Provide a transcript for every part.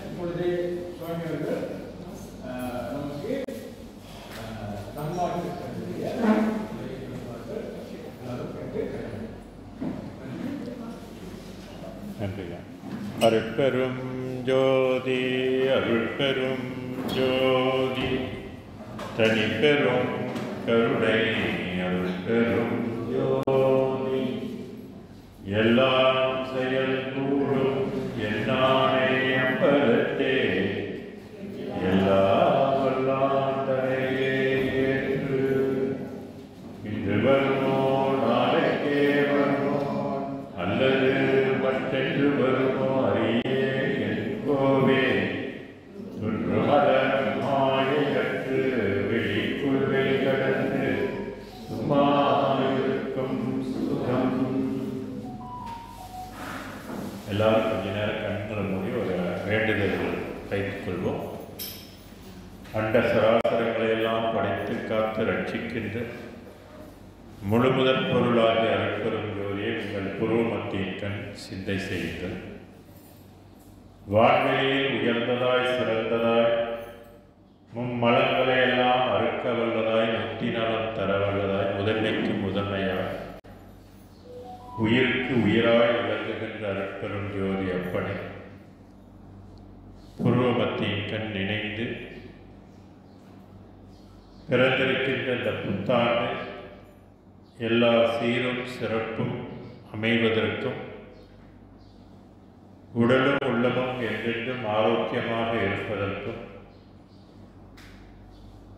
இப்பொழுது சுவாமியவர்கள் நமக்கு நல்வாழ்த்து நன்றியா. அருட்பெரும் ஜோதி அருட்பெரும் ஜோதி தனிப்பெரும் கருணை அருட்பெரும் ஜோதி எல்லாம் செயல் கூடும் என்னானே அம்பலத்தே எல்லா வல்லாண்டரையே ஏற்று இன்று வருமோ நாளைக்கே வருமோ அல்லது மற்றென்று வருமோ அறியே என் கோவே சுற்றுமத மாயையற்று வெளிக்குள் வெளிகடந்து சும்மா இருக்கும் சுகம். எல்லாரும் கொஞ்ச நேரம் கண்களை மூடி ஒரு வேண்டுதல்கள் வைத்துக் கொள்வோம். அண்ட சராசரங்களை எல்லாம் படைத்து காத்து ரட்சிக்கின்ற முழுமுதற் பொருளாகிய அருட்பெரும் ஜோதியை உங்கள் புருவ மத்தியின் கண் சிந்தை செய்யுங்கள். வான்வெளியில் உயர்ந்ததாய் சிறந்ததாய் மும்மலங்களை எல்லாம் அறுக்க வல்லதாய் முக்தி நலம் தர வல்லதாய் முதன்மைக்கு முதன்மையாய் உயிருக்கு உயிராய் விளங்குகின்ற அருட்பெரும் ஜோதி அப்பனை புருவ மத்தியின் கண் நினைந்து பிறந்திருக்கின்ற இந்த புத்தாண்டு எல்லா சீரும் சிறப்பும் அமைவதற்கும் உடலும் உள்ளமும் என்றென்றும் ஆரோக்கியமாக இருப்பதற்கும்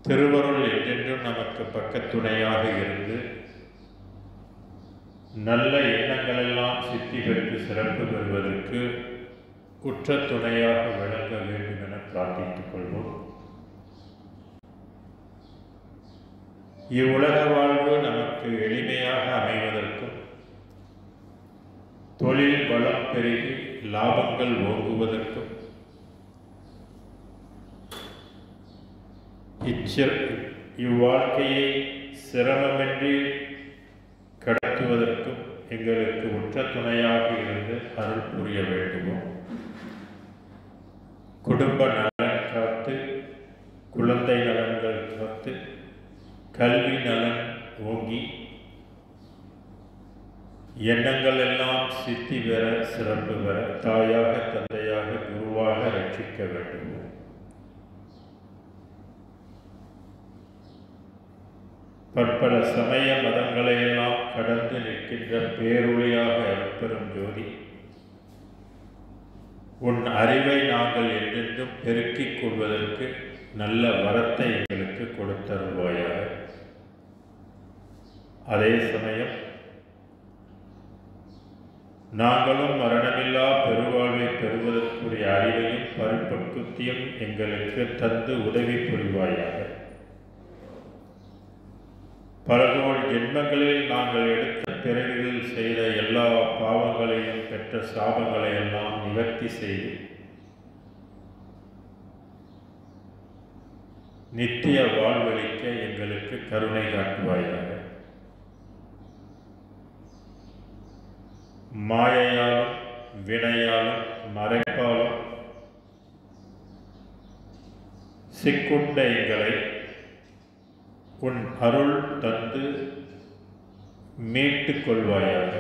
திருவருள் என்றென்றும் நமக்கு பக்கத்துணையாக இருந்து நல்ல எண்ணங்களெல்லாம் சித்தி பெற்று சிறப்பு பெறுவதற்கு உற்ற துணையாக விளங்க வேண்டும் என பிரார்த்தித்துக் கொள்வோம். இவ்வுலக வாழ்வு நமக்கு எளிமையாக அமைவதற்கும் தொழில் வளம் பெருகி லாபங்கள் ஓங்குவதற்கும் இவ்வாழ்க்கையை சிரமமின்றி கடத்துவதற்கும் எங்களுக்கு உற்ற துணையாக இருந்து அருள் புரிய வேண்டுமோ. குடும்ப நலன் காத்து குழந்தை நலன்கள் காத்து கல்வி நலன் ஓங்கி எண்ணங்கள் எல்லாம் சித்தி பெற சிறப்பு பெற தாயாக தந்தையாக குருவாக ரட்சிக்க வேண்டும். பற்பல சமய மதங்களையெல்லாம் கடந்து நிற்கின்ற பேரொளியாக அருட்பெரும் ஜோதி உன் அறிவை நாங்கள் என்றென்றும் பெருக்கிக் கொள்வதற்கு நல்ல வரத்தை எங்களுக்கு கொடுத்தருள்வாயாக. அதே சமயம் நாங்களும் மரணமில்லா பெருவாழ்வை பெறுவதற்குரிய அறிவையும் பரிபக்குத்தியும் எங்களுக்கு தந்து உதவி புரிவாயாக. பல கோடி ஜென்மங்களில் நாங்கள் எடுத்த பிறவிகளில் செய்த எல்லா பாவங்களையும் பெற்ற சாபங்களை எல்லாம் நிவர்த்தி செய்து நித்திய வாழ்வளிக்க எங்களுக்கு கருணை காட்டுவாயாக. மாயையாலும் வினையாலும் மறைப்பாலும் சிக்குண்ட எங்களை உன் அருள் தந்து மீட்டுக் கொள்வாயாக.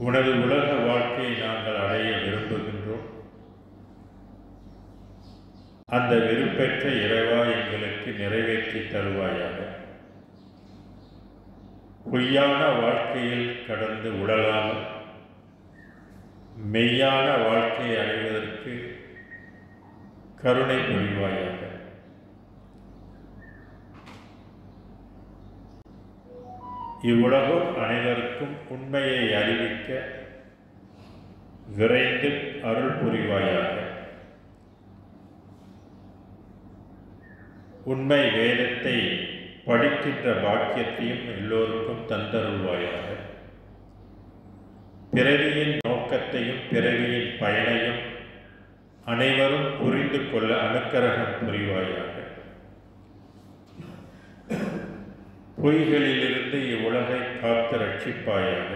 உனது உலக வாழ்க்கையை நாங்கள் அடைய விரும்புகின்றோம். அந்த விருப்பற்ற இறைவா எங்களுக்கு நிறைவேற்றி தருவாயாக. பொய்யான வாழ்க்கையில் கடந்து உழலாமல் மெய்யான வாழ்க்கையை அடைவதற்கு கருணை புரிவாயாக. இவ்வுலகம் அனைவருக்கும் உண்மையை அறிவிக்க விரைந்து அருள் புரிவாயாக. உண்மை வேதத்தை படிக்கின்ற பாக்கியத்தையும் எல்லோருக்கும் தந்தருள்வாயாக. பிறவியின் நோக்கத்தையும் பிறவியின் பயனையும் அனைவரும் புரிந்து கொள்ள அனுக்கிரகம் புரிவாயாக. பொய்களிலிருந்து இவ்வுலகை காத்து ரட்சிப்பாயாக.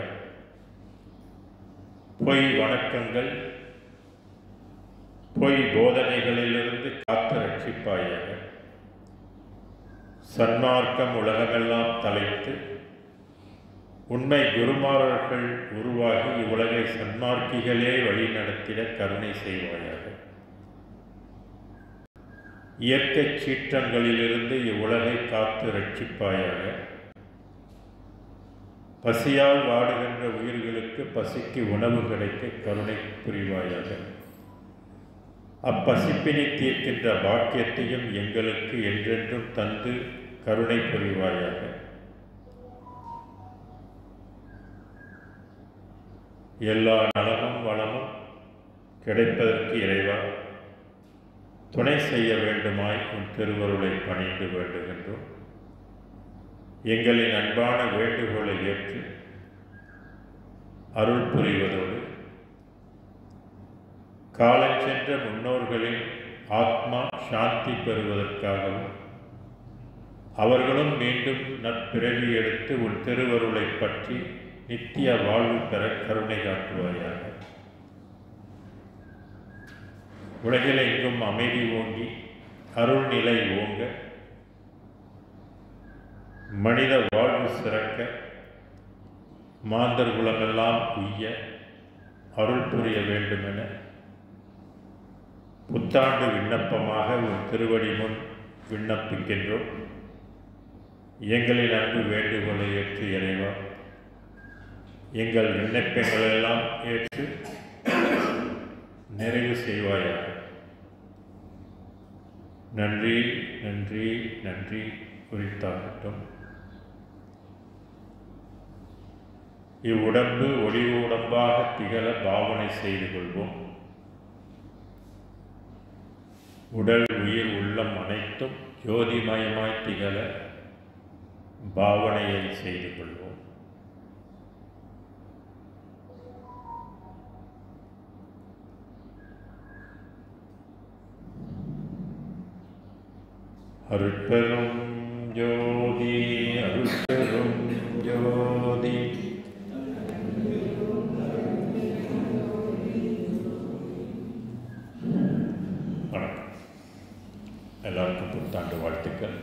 பொய் வணக்கங்கள், பொய் போதனைகளிலிருந்து காத்து ரட்சிப்பாயாக. சன்மார்க்கம் உலகமெல்லாம் தலைத்து உண்மை குருமாரர்கள் உருவாகி இவ்வுலகை சன்மார்க்கிகளே வழி நடத்திட கருணை செய்வாயாக. இயற்கை சீற்றங்களிலிருந்து இவ்வுலகை காத்து ரட்சிப்பாயாக. பசியால் வாடுகின்ற உயிர்களுக்கு பசிக்கு உணவு கிடைக்க கருணை புரிவாயாக. அப்பசிப்பினை தீர்க்கின்ற பாக்கியத்தையும் எங்களுக்கு என்றென்றும் தந்து கருணை புரிவாயாக. எல்லா நலமும் வளமும் கிடைப்பதற்கு இறைவா துணை செய்ய வேண்டுமாய் உன் திருவருளை பணிந்து வேண்டுகின்றோம். எங்களின் அன்பான வேண்டுகோளை ஏற்று அருள் புரிவதோடு காலஞ்சென்ற முன்னோர்களின் ஆத்மா சாந்தி பெறுவதற்காகவும் அவர்களும் மீண்டும் நற்பிறவி எடுத்து உன் திருவருளை பற்றி நித்திய வாழ்வு பெற கருணை காட்டுவாயாக. உலகில் எங்கும் அமைதி ஓங்கி அருள்நிலை ஓங்க மனித வாழ்வு சிறக்க மாந்தர் குலமெல்லாம் உய்ய அருள் புரிய வேண்டுமென புத்தாண்டு விண்ணப்பமாக உன் திருவடி முன் விண்ணப்பிக்கின்றோம். எங்களின் அன்பு வேண்டுகோளை ஏற்று இறைவா எங்கள் விண்ணப்பங்களெல்லாம் ஏற்று நிறைவு செய்வாயாக. நன்றி நன்றி நன்றி குறித்தாகட்டும். இவ்வுடம்பு ஒளி உடம்பாக திகழ பாவனை செய்து கொள்வோம். உடல் உயிர் உள்ளம் அனைத்தும் ஜோதிமயமாய் திகழ பாவனையை செய்து கொள்வோம். அருட்பெரும் ஜோதி அருட்பெரும் ஜோதி. வணக்கம். எல்லாருக்கும் புத்தாண்டு வாழ்த்துக்கள்.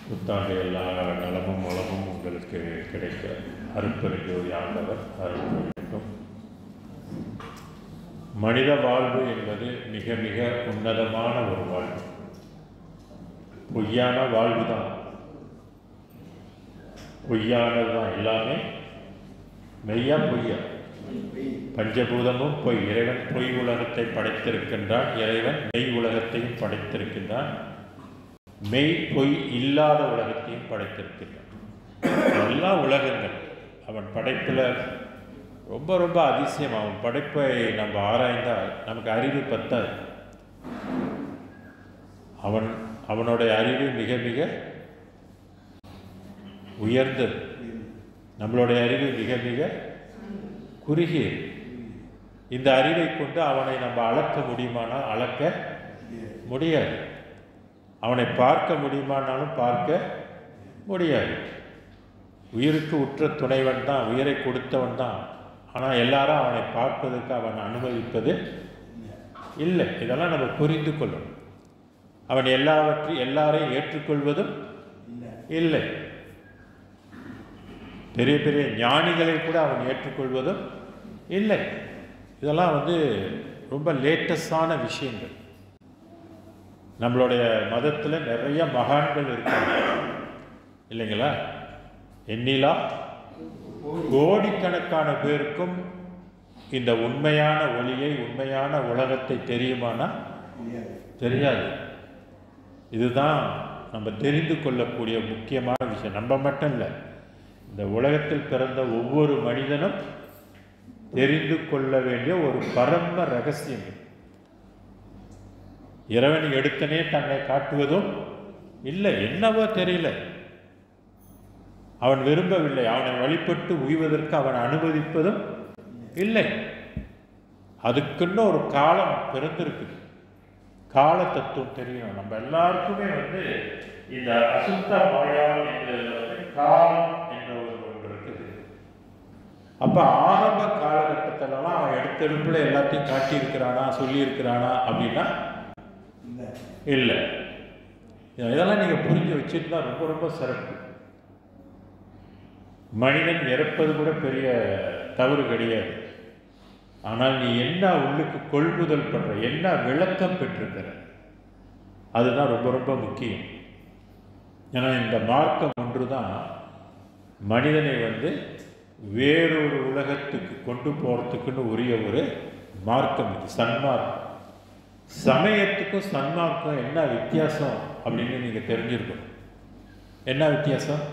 புத்தாண்டு எல்லா நலமும் வளமும் உங்களுக்கு கிடைக்க அருட்பெரும் ஜோதி ஆண்டவர் அருள் புரியட்டும். மனித வாழ்வு என்பது மிக மிக உன்னதமான ஒரு வாழ்வு. பொய்யான வாழ்வு தான், பொய்யானது தான். எல்லாமே மெய்யா பொய்யா? பஞ்சபூதமும் பொய். இறைவன் பொய் உலகத்தை படைத்திருக்கின்றான், இறைவன் மெய் உலகத்தையும் படைத்திருக்கின்றான், மெய் பொய் இல்லாத உலகத்தையும் படைத்திருக்கின்றான். எல்லா உலகங்கள் அவன் படைப்பில் ரொம்ப ரொம்ப அதிசயம். அவன் படைப்பை நம்ம ஆராய்ந்தால் நமக்கு அறிவு பத்தாது. அவனுடைய அறிவு மிக மிக உயர்ந்தது. நம்மளுடைய அறிவு மிக மிக குறுகியது. இந்த அறிவை கொண்டு அவனை நம்ம அளக்க முடியுமானால் அளக்க முடியாது. அவனை பார்க்க முடியுமானாலும் பார்க்க முடியாது. உயிருக்கு உற்ற துணைவன் தான், உயிரை கொடுத்தவன் தான். ஆனால் எல்லாரும் அவனை பார்ப்பதற்கு அவன் அனுமதிப்பது இல்லை. இதெல்லாம் நம்ம புரிந்து கொள்ளணும். அவன் எல்லாரையும் ஏற்றுக்கொள்வதும் இல்லை. பெரிய பெரிய ஞானிகளை கூட அவன் ஏற்றுக்கொள்வதும் இல்லை. இதெல்லாம் ரொம்ப லேட்டஸ்டான விஷயங்கள். நம்மளுடைய மதத்தில் நிறைய மகான்கள் இருக்காங்க இல்லைங்களா? எண்ணிலா கோடிக்கணக்கான பேருக்கும் இந்த உண்மையான ஒளியை, உண்மையான உலகத்தை தெரியுமானா தெரியாது. இதுதான் நம்ம தெரிந்து கொள்ளக்கூடிய முக்கியமான விஷயம். நம்ம மட்டும் இல்லை, இந்த உலகத்தில் பிறந்த ஒவ்வொரு மனிதனும் தெரிந்து கொள்ள வேண்டிய ஒரு பரம ரகசியம். இறைவன் எடுத்தனே தன்னை காட்டுவதும் இல்லை. என்னவோ தெரியல, அவன் விரும்பவில்லை. அவனை வழிபட்டு உய்வதற்கு அவன் அனுமதிப்பதும் இல்லை. அதுக்குன்னு ஒரு காலம் பிறந்திருக்கு. கால தத்துவம் தெரியணும். நம்ம எல்லாருக்குமே வந்து இந்த அசுத்த மாயால் என்ற காலம் என்ற ஒன்று இருக்குது. அப்போ ஆரம்ப காலகட்டத்திலலாம் அவன் எடுத்தெடுப்புல எல்லாத்தையும் காட்டியிருக்கிறானா, சொல்லியிருக்கிறானா அப்படின்னா இல்லை. இதெல்லாம் நீங்கள் புரிஞ்சு வச்சுட்டுனா ரொம்ப ரொம்ப சிறப்பு. மனிதன் இறப்பது கூட பெரிய தவறு கிடையாது. ஆனால் நீ என்ன உள்ளுக்கு கொள்முதல் பண்ற, என்ன விளக்கம் பெற்றிருக்கிற, அதுதான் ரொம்ப ரொம்ப முக்கியம். ஏன்னா இந்த மார்க்கம் ஒன்று தான் மனிதனை வந்து வேறொரு உலகத்துக்கு கொண்டு போகிறதுக்குன்னு உரிய ஒரு மார்க்கம். இது சன்மார்க்கம். சமயத்துக்கும் சன்மார்க்கம் என்ன வித்தியாசம் அப்படின்னு நீங்கள் தெரிஞ்சிருக்கணும். என்ன வித்தியாசம்?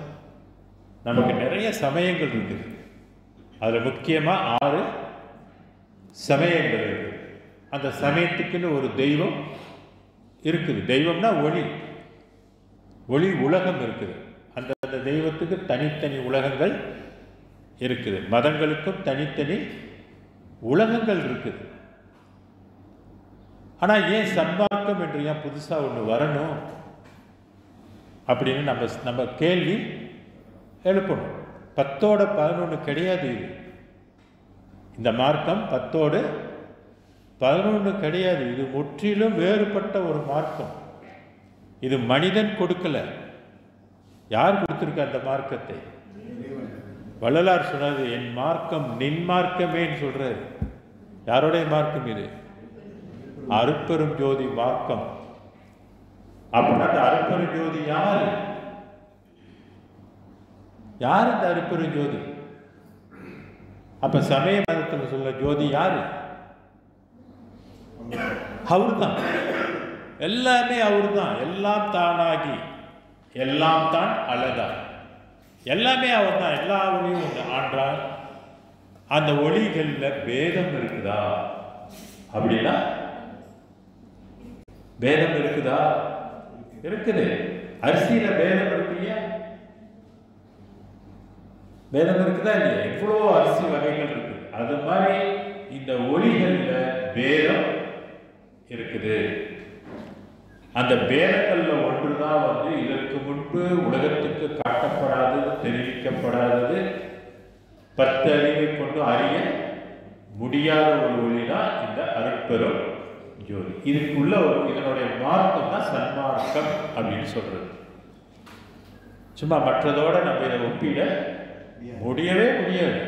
நமக்கு நிறைய சமயங்கள் இருக்குது. அதில் முக்கியமாக 6 சமயங்கள் இருக்குது. அந்த சமயத்துக்குன்னு ஒரு தெய்வம் இருக்குது. தெய்வம்னா ஒளி, ஒளி உலகம் இருக்குது. அந்த தெய்வத்துக்கு தனித்தனி உலகங்கள் இருக்குது. மதங்களுக்கும் தனித்தனி உலகங்கள் இருக்குது. ஆனால் ஏன் சன்மார்க்கம் என்று ஏன் புதுசாக ஒன்று வரணும் அப்படின்னு நம்ம கேள்வி எழுப்பணும். 10ஓட 11 கிடையாது. இது இந்த மார்க்கம் 10ஓடு 11 கிடையாது. இது முற்றிலும் வேறுபட்ட ஒரு மார்க்கம். இது மனிதன் கொடுக்கல. யார் கொடுத்துருக்க அந்த மார்க்கத்தை? வள்ளலார் சொன்னது, என் மார்க்கம் நின் மார்க்கமேன்னு சொல்றாரு. யாருடைய மார்க்கம் இது? அருட்பெரும் ஜோதி மார்க்கம். அப்படின்னா அந்த அருட்பெரும் ஜோதி யாரு? யார் இந்த அருட்பெரும் ஜோதி? அப்ப சமய மதத்தில் சொல்ல ஜோதி யாரு? அவர் தான். எல்லாமே அவர் தான். எல்லாம் தானாகி எல்லாம் தான் அழகா, எல்லாமே அவர் தான். எல்லா ஒளியும் ஒன்று ஆன்றார். அந்த ஒளிகள்ல பேதம் இருக்குதா அப்படின்னா, பேதம் இருக்குதா? இருக்குது. அரிசியில பேதம் இருக்கு இல்லையா? பேதம் இருக்குதா இல்லையா? எவ்வளோ அரிசி வகைகள் இருக்குது. அது மாதிரி இந்த ஒளிகள்ல பேதம் இருக்குது. அந்த பேதங்கள்ல ஒன்றுதான் வந்து இதற்கு முன்பு உலகத்துக்கு காட்டப்படாதது, தெரிவிக்கப்படாதது, 10 அறிவை கொண்டு அறிய முடியாத ஒரு ஒளிதான் இந்த அருட்பெரும் ஜோதி. இதுக்குள்ள இதனுடைய மார்க்கம் தான் சன்மார்க்கம் அப்படின்னு சொல்றது. சும்மா மற்றதோட நம்ம இதை ஒப்பிட முடியவே முடியாது.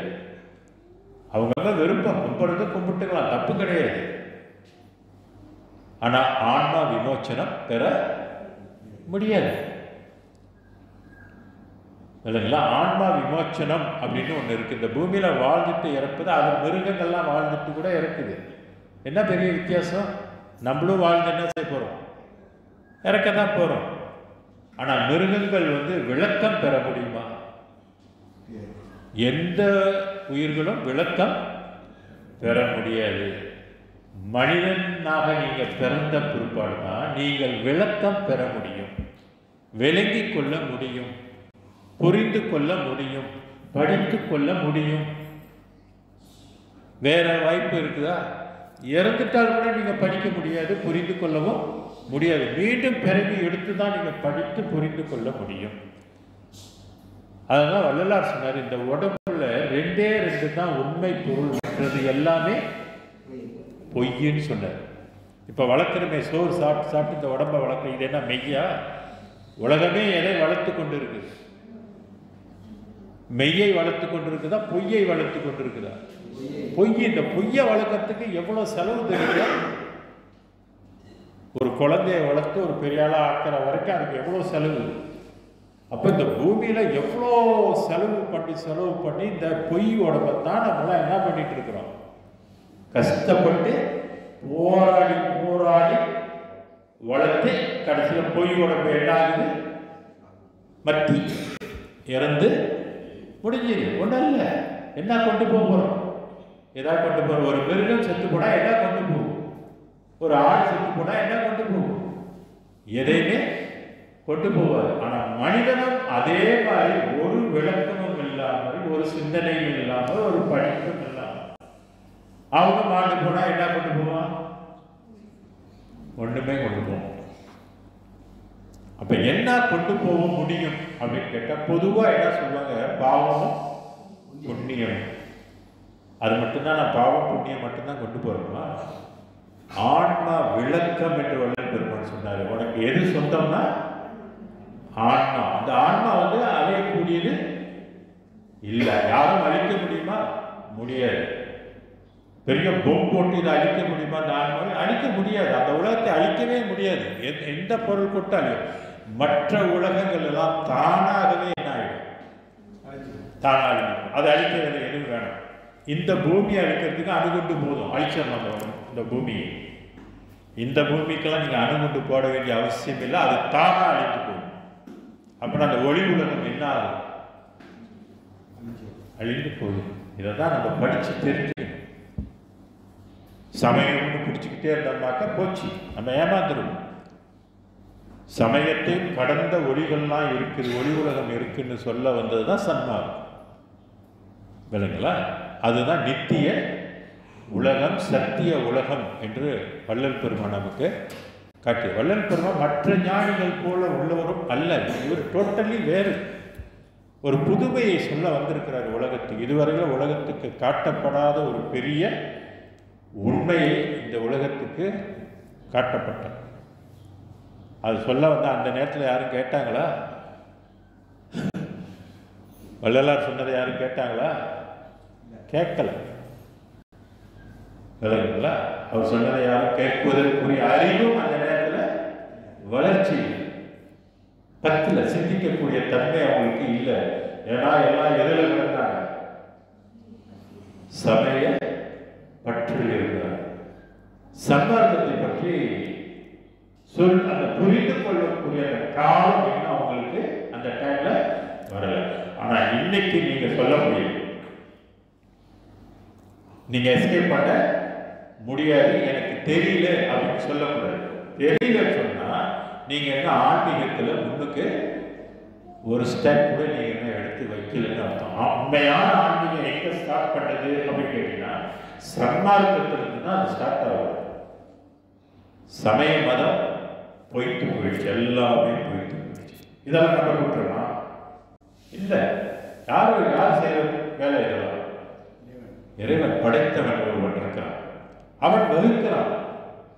அவங்க விருப்பம் கும்பிடுறது கும்பிட்டுக்கலாம், தப்பு கிடையாது. ஆனா ஆன்மா விமோச்சனம் பெற முடியாது இல்லைங்களா? ஆன்மா விமோச்சனம் அப்படின்னு ஒன்று இருக்கு. இந்த பூமியில வாழ்ந்துட்டு இறப்புது. அது மிருகங்கள்லாம் வாழ்ந்துட்டு கூட இறக்குது. என்ன பெரிய வித்தியாசம்? நம்மளும் வாழ்ந்து என்ன செய்ய போறோம்? இறக்கத்தான் போறோம். ஆனா மிருகங்கள் வந்து விளக்கம் பெற முடியுமா? எந்த உயிர்களும் விளக்கம் பெற முடியாது. மனிதனாக நீங்க பிறந்த பிற்பாடுதான் நீங்கள் விளக்கம் பெற முடியும், விளங்கி கொள்ள முடியும், புரிந்து கொள்ள முடியும், படித்து கொள்ள முடியும். வேற வாய்ப்பு இருக்குதா? இறந்துட்டால் கூட நீங்க படிக்க முடியாது, புரிந்து கொள்ளவும் முடியாது. மீண்டும் பிறகு எடுத்துதான் நீங்க படித்து புரிந்து கொள்ள முடியும். அதனால வள்ளலார் சொன்னார், இந்த உடம்புல 2 தான் உண்மை பொருள், மற்றது எல்லாமே பொய்ன்னு சொன்னார். இப்ப வளர்க்குறமே, சோறு சாப்பிட்டு சாப்பிட்டு இந்த உடம்பை வளர்க்குற, இது என்ன மெய்யா? உலகமே எதை வளர்த்து கொண்டு இருக்குது? மெய்யை வளர்த்து கொண்டு இருக்குதா, பொய்யை வளர்த்து கொண்டு இருக்குதா? பொய். இந்த பொய்யை வளர்க்கறதுக்கு எவ்வளவு செலவு தெரியுது? ஒரு குழந்தைய வளர்த்து ஒரு பெரிய ஆளா ஆக்கிற வரைக்கும் அதுக்கு எவ்வளவு செலவு? அப்ப இந்த பூமியில எவ்வளோ செலவு பண்ணி இந்த பொய் உடம்பை தான் நம்மளாம் என்ன பண்ணிட்டு இருக்கிறோம்? கஷ்டப்பட்டு போராடி வளர்த்து கடைசியில் பொய் உடம்பு என்ன ஆகுது? மத்தி இறந்து முடிஞ்சது. ஒன்றும் இல்லை. என்ன கொண்டு போகிறோம்? ஏதாவது கொண்டு போகிறோம். ஒரு மிருகம் செத்து போனா என்ன கொண்டு போகும்? ஒரு ஆடு செத்து போனா என்ன கொண்டு போகும்? எதையுமே கொண்டு போவார். ஆனா மனிதனும் அதே மாதிரி ஒரு விளக்கமும் இல்லாமல், ஒரு சிந்தனையும் இல்லாமல், ஒரு படிப்பும் இல்லாமல் அவங்க மாண்டு போனா என்ன கொண்டு போவான்? ஒன்றுமே கொண்டு போகும். அப்போ என்ன கொண்டு போக முடியும் அப்படின்னு கேட்டால் பொதுவாக என்ன சொல்லுவாங்க, பாவமும் புண்ணியம். அது மட்டும்தான், நான் பாவம் புண்ணியம் மட்டும்தான் கொண்டு போகிறோமா? ஆன்மா விளக்கம் என்று வள்ளல் பெருமான் சொன்னார். உனக்கு எது சொந்தம்னா ஆன்மா. அந்த ஆன்மா வந்து அழியக்கூடியது இல்லை. யாரும் அழிக்க முடியுமா? முடியாது. பெரிய பொம் போட்டு இதை அழிக்க முடியுமா? அந்த ஆன்மாவை அழிக்க முடியாது. அந்த உலகத்தை அழிக்கவே முடியாது. எந்த பொருள் கொண்டு அழியும்? மற்ற உலகங்கள் எல்லாம் தானாகவே என்ன ஆகிடும்? தானாக அதை அழிக்க வேண்டிய எதுவும் வேணும். இந்த பூமியை அழிக்கிறதுக்கு அணுகுண்டு போதும், அழிச்சிடலாம் இந்த பூமியை. இந்த பூமிக்கெல்லாம் நீங்கள் அணுகுண்டு போட வேண்டிய அவசியம் இல்லை, அது தானாக அழித்து போகும். அப்புறம் அந்த ஒளி உலகம் என்ன ஆகும்? அழிந்து போகும். இதை தான் நம்ம படித்து தெரிஞ்சுக்கணும். சமயம்னு பிடிச்சிக்கிட்டே இருந்தோம்னாக்கா போச்சு, நம்ம ஏமாந்துருவோம். சமயத்தை கடந்த ஒளிகள்லாம் இருக்குது, ஒளி உலகம் இருக்குன்னு சொல்ல வந்தது தான் சன்மார்க்கம். விளங்களா? அதுதான் நித்திய உலகம், சத்திய உலகம் என்று வள்ளல் பெருமான் நமக்கு காட்டிய. வள்ளல் பெருமான் மற்ற ஞானிகள் போல உள்ளவரும் அல்ல. இவர் டோட்டலி வேறு ஒரு புதுமையை சொல்ல வந்திருக்கிறார் உலகத்துக்கு. இதுவரையில் உலகத்துக்கு காட்டப்படாத ஒரு பெரிய உண்மையை இந்த உலகத்துக்கு காட்டப்பட்டார். அது சொல்ல வந்தால் அந்த நேரத்தில் யாரும் கேட்டாங்களா? வள்ளலார் சொன்னதை யாரும் கேட்டாங்களா? கேட்கல. விளங்குங்களா? அவர் சொன்னதை யாரும் கேட்பதற்குரிய அறிவும் அந்த நேரத்தில் வளர்ச்சி பத்துல சிந்திக்கக்கூடிய தன்மை அவங்களுக்கு இல்லை. ஏன்னா எல்லாம் எதில் கிடந்தாங்க? சமய பற்றில் இருந்தார். சன்மார்க்கத்தை பற்றி அந்த புரிந்து கொள்ளக்கூடிய அந்த காலம் இன்னும் அவங்களுக்கு அந்த டைம்ல வரல. ஆனா இன்னைக்கு நீங்க சொல்ல முடியும், நீங்க எஸ்கேப் பண்ண முடியாது, எனக்கு தெரியல அப்படின்னு சொல்லக்கூடாது. தெரியல சொன்னா நீங்க என்ன ஆன்மீகத்துல முன்னுக்கு ஒரு ஸ்டெப் கூட நீங்க என்ன எடுத்து வைக்கலன்னு அர்த்தம். உண்மையான ஆன்மீகம் எங்க ஸ்டார்ட் பண்ணது அப்படின்னு கேட்டீங்கன்னா சன்மார்க்கத்திலிருந்து தான் அது ஸ்டார்ட் ஆகுது. சமய மதம் போயிட்டு போயிடுச்சு, எல்லாமே போயிட்டு போயிடுச்சு. இதெல்லாம் நம்ம விட்டுறலாம் இல்லை. யார் செய்யற வேலை இதெல்லாம்? இறைவன் படைத்தவன் ஒருவன் இருக்கிறான், அவன் வகுக்கிறான்.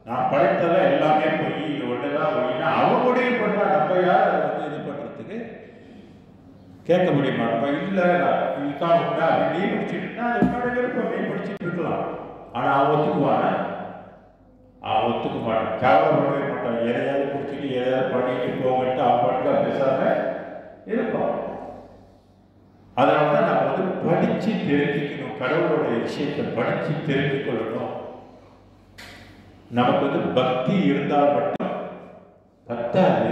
நான் படைத்தத எல்லாமே போய் இது ஒண்ணுதான் போயின்னா அவன் முடிவு பண்றான். நம்ம யார் அதை வந்து இது பண்றதுக்கு கேட்க முடியுமா? நம்ம இல்லை இதுதான் உண்டா நீ படிச்சுட்டுனா அது உன்னோட விருப்பம், நீ படிச்சுட்டு இருக்கலாம். ஆனா அவன் ஒத்துக்குவான? அவன் ஒத்துக்க மாட்டான், கவலைப்படவே மாட்டான். எதையாவது பிடிச்சிட்டு எதையாவது பண்ணிட்டு போகிட்டு அவன் பாட்டுல பேசாம இருப்பான். அதனாலதான் நம்ம வந்து படிச்சு தெரிஞ்சுக்கணும். கடவுளோட விஷயத்தை படிச்சு தெரிந்து கொள்ளணும். நமக்கு வந்து பக்தி இருந்தால் மட்டும் பத்தாது.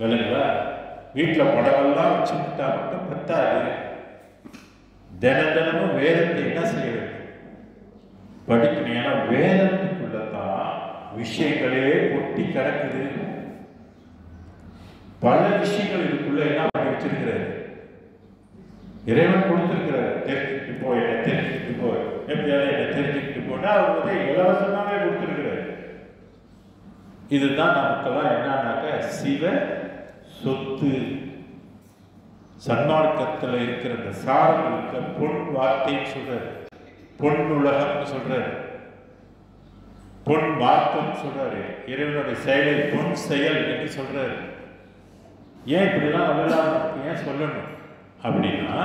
விளங்குதா? வீட்டில் படமெல்லாம் வச்சுக்கிட்டா மட்டும் பத்தாது. தினமும் வேதத்தை என்ன செய்ய வேண்டும்? படிக்கணும். ஏன்னா வேதத்துக்குள்ளதான் விஷயங்களே ஒட்டி கிடக்குது. பல விஷயங்கள் இதுக்குள்ள என்ன பண்ணி வச்சிருக்கிறாரு? இறைவன் கொடுத்திருக்கிறார். தெரிஞ்சுக்கிட்டு போய் என்ன தெரிஞ்சுக்கிட்டு போய் எப்படியாவது என்ன தெரிஞ்சுக்கிட்டு போனா அவர் வந்து இலவசமாவே கொடுத்திருக்கிறார். இதுதான் நமக்கெல்லாம் என்னன்னாக்க சிவ சொத்து. சன்மார்க்கத்தில் இருக்கிற இந்த சாரங்களுக்கு பொன் வார்த்தைன்னு சொல்றாரு, பொன் உலகம்னு சொல்றாரு, பொன் மார்க்கம் சொல்றாரு, இறைவனுடைய செயலை பொன் செயல் என்று சொல்றாரு. ஏன் இப்படிலாம் வரலாம்? ஏன் சொல்லணும் அப்படின்னா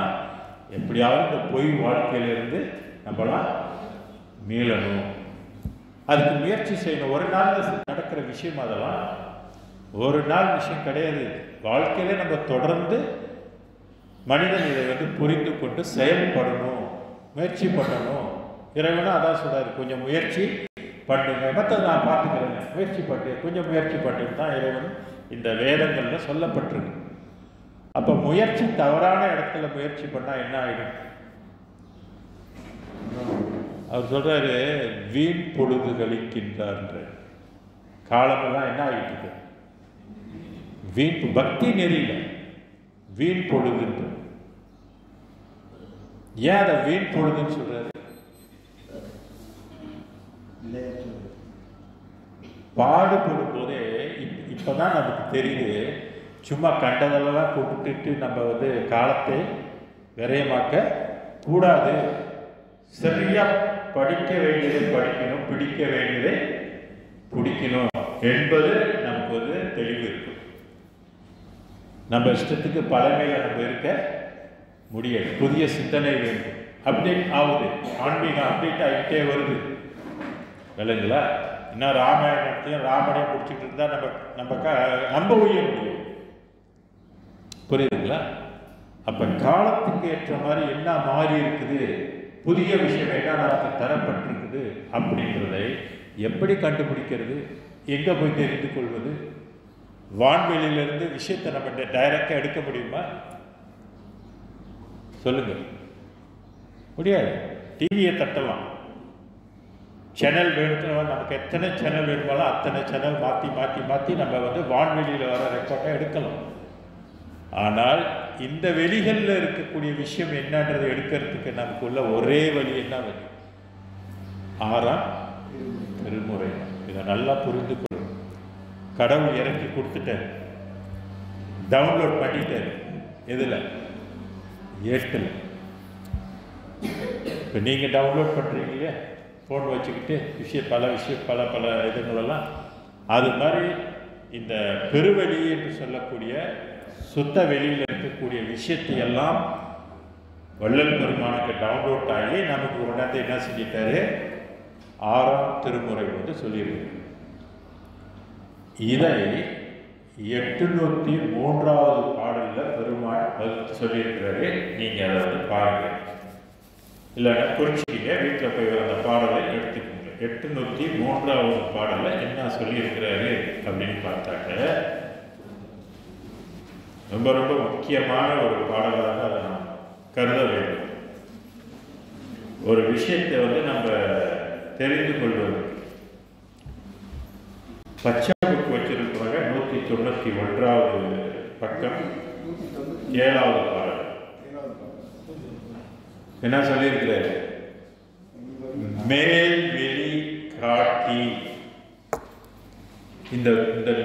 எப்படியாவது இந்த பொய் வாழ்க்கையிலிருந்து நம்மளாம் மீளணும். அதுக்கு முயற்சி செய்யணும். ஒரு நாள் நடக்கிற விஷயம் அதெல்லாம் ஒரு நாள் விஷயம் கிடையாது. வாழ்க்கையிலே நம்ம தொடர்ந்து மனிதன் இதை வந்து புரிந்து கொண்டு செயல்படணும், முயற்சி பண்ணணும். இறைவனும் அதான் சொல்றாரு, கொஞ்சம் முயற்சி பண்ணுங்க, மற்ற நான் பார்த்துக்கிறேங்க, முயற்சி பண்ணு, கொஞ்சம் முயற்சி பண்ணுன்னு தான் இறைவன் இந்த வேதங்கள்ல சொல்லப்பட்டிருக்கு. அப்ப முயற்சி தவறான இடத்துல முயற்சி பண்ணா என்ன ஆகிடும்? அவர் சொல்றாரு, வீண் பொழுது கழிக்கின்றார். காலமெல்லாம் என்ன ஆகிட்டு இருக்கு? வீண் பக்தி நெறியில வீண் பொழுதுன்ற. ஏன் அதை வீண் பொழுதுன்னு சொல்றாரு? பாடுபடும் போதே இப்போதான் நமக்கு தெரியுது. சும்மா கண்டதெல்லாம் கூப்பிட்டுட்டு நம்ம வந்து காலத்தை விரயமாக்க கூடாது. சரியா படிக்க வேண்டியதை படிக்கணும், பிடிக்க வேண்டியதை பிடிக்கணும் என்பது நமக்கு வந்து தெளிவு இருக்கு. நம்ம இஷ்டத்துக்கு பழமையில நம்ம இருக்க முடியாது. புதிய சிந்தனை வேண்டும். அப்டேட் ஆகுது, ஆன்மீகம் அப்டேட் ஆகிட்டே வருது. இல்லைங்களா? இன்னும் ராமாயணத்தையும் ராமனையும் பிடிச்சிட்டு இருந்தா நம்ம உயிர முடியும். புரியுதுங்களா? அப்ப காலத்துக்கு ஏற்ற மாதிரி என்ன மாறி இருக்குது, புதிய விஷயம் என்ன நமக்கு தரப்பட்டிருக்குது அப்படின்றதை எப்படி கண்டுபிடிக்கிறது, எங்க போய் தெரிந்து கொள்வது? வான்வெளியிலிருந்து விஷயத்தை நம்ம டைரக்டா எடுக்க முடியுமா? சொல்லுங்க. முடியாது. டிவியை தட்டலாம், சேனல் வேணும்னா நமக்கு எத்தனை சேனல் வேணுமாலும் அத்தனை சேனல் மாற்றி மாற்றி மாற்றி நம்ம வந்து வான்வெளியில் வர ரெக்கார்டாக எடுக்கலாம். ஆனால் இந்த வெளிகளில் இருக்கக்கூடிய விஷயம் என்னன்றதை எடுக்கிறதுக்கு நமக்குள்ள ஒரே வழி என்ன வழி? 6ஆம் திருமுறை. இதை நல்லா புரிந்து கொள்ளும். கடவுள் இறக்கி கொடுத்துட்டார், டவுன்லோட் பண்ணிட்டார். எதில்? 8ல். இப்போ நீங்கள் டவுன்லோட் பண்ணுறீங்க இல்லையா, ஃபோன் வச்சுக்கிட்டு பல இதுங்களெல்லாம். அது மாதிரி இந்த பெருவெளி என்று சொல்லக்கூடிய சுத்த வெளியில் இருக்கக்கூடிய விஷயத்தை எல்லாம் வள்ளல் பெருமானுக்கு டவுன்லோட் ஆகி நமக்கு உடனே என்ன செஞ்சிட்டாரு? 6ஆம் திருமுறை வந்து சொல்லியிருக்கு. இதை 803வது பாடலில் பெருமாள் சொல்லியிருக்கிறாரு. நீங்கள் அதை வந்து பாருங்க, இல்லைன்னா குறிச்சிக்கிங்க, வீட்டில் போய் அந்த பாடலை எடுத்துக்கோங்க. 803வது பாடலில் என்ன சொல்லியிருக்கிறாரு அப்படின்னு பார்த்தாக்க ரொம்ப ரொம்ப முக்கியமான ஒரு பாடலாக அதை நாம் கருத வேண்டும். ஒரு விஷயத்தை வந்து நம்ம தெரிந்து கொள்வது. பச்சை புக் வச்சிருக்கிறாங்க, 191வது பக்கம் 7வது பாடல். என்ன சொல்லியிருக்கிறாரு? மேல் வெளி காட்டி. இந்த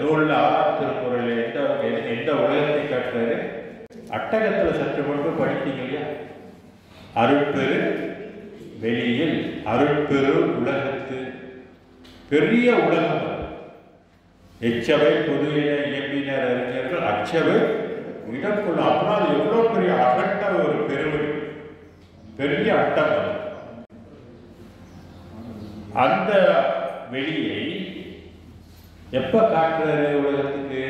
நூலில் 6ஆம் திருக்குறளில் எந்த உலகத்தை காட்டுறாரு? அட்டகத்தில் சற்று கொண்டு படித்தீங்க இல்லையா? அருட்பெரு வெளியில் அருட்பெரு உலகத்து. பெரிய உலகம். எச்சவை புதுவின இயம்பினர் அறிஞர்கள் அச்சவை இடக்குள்ள. அப்புறம் அது எவ்வளோ பெரிய அகட்ட ஒரு பெருவெளி, பெரிய அட்டம். அந்த வெளியை எப்ப காட்டுறாரு உலகத்துக்கு?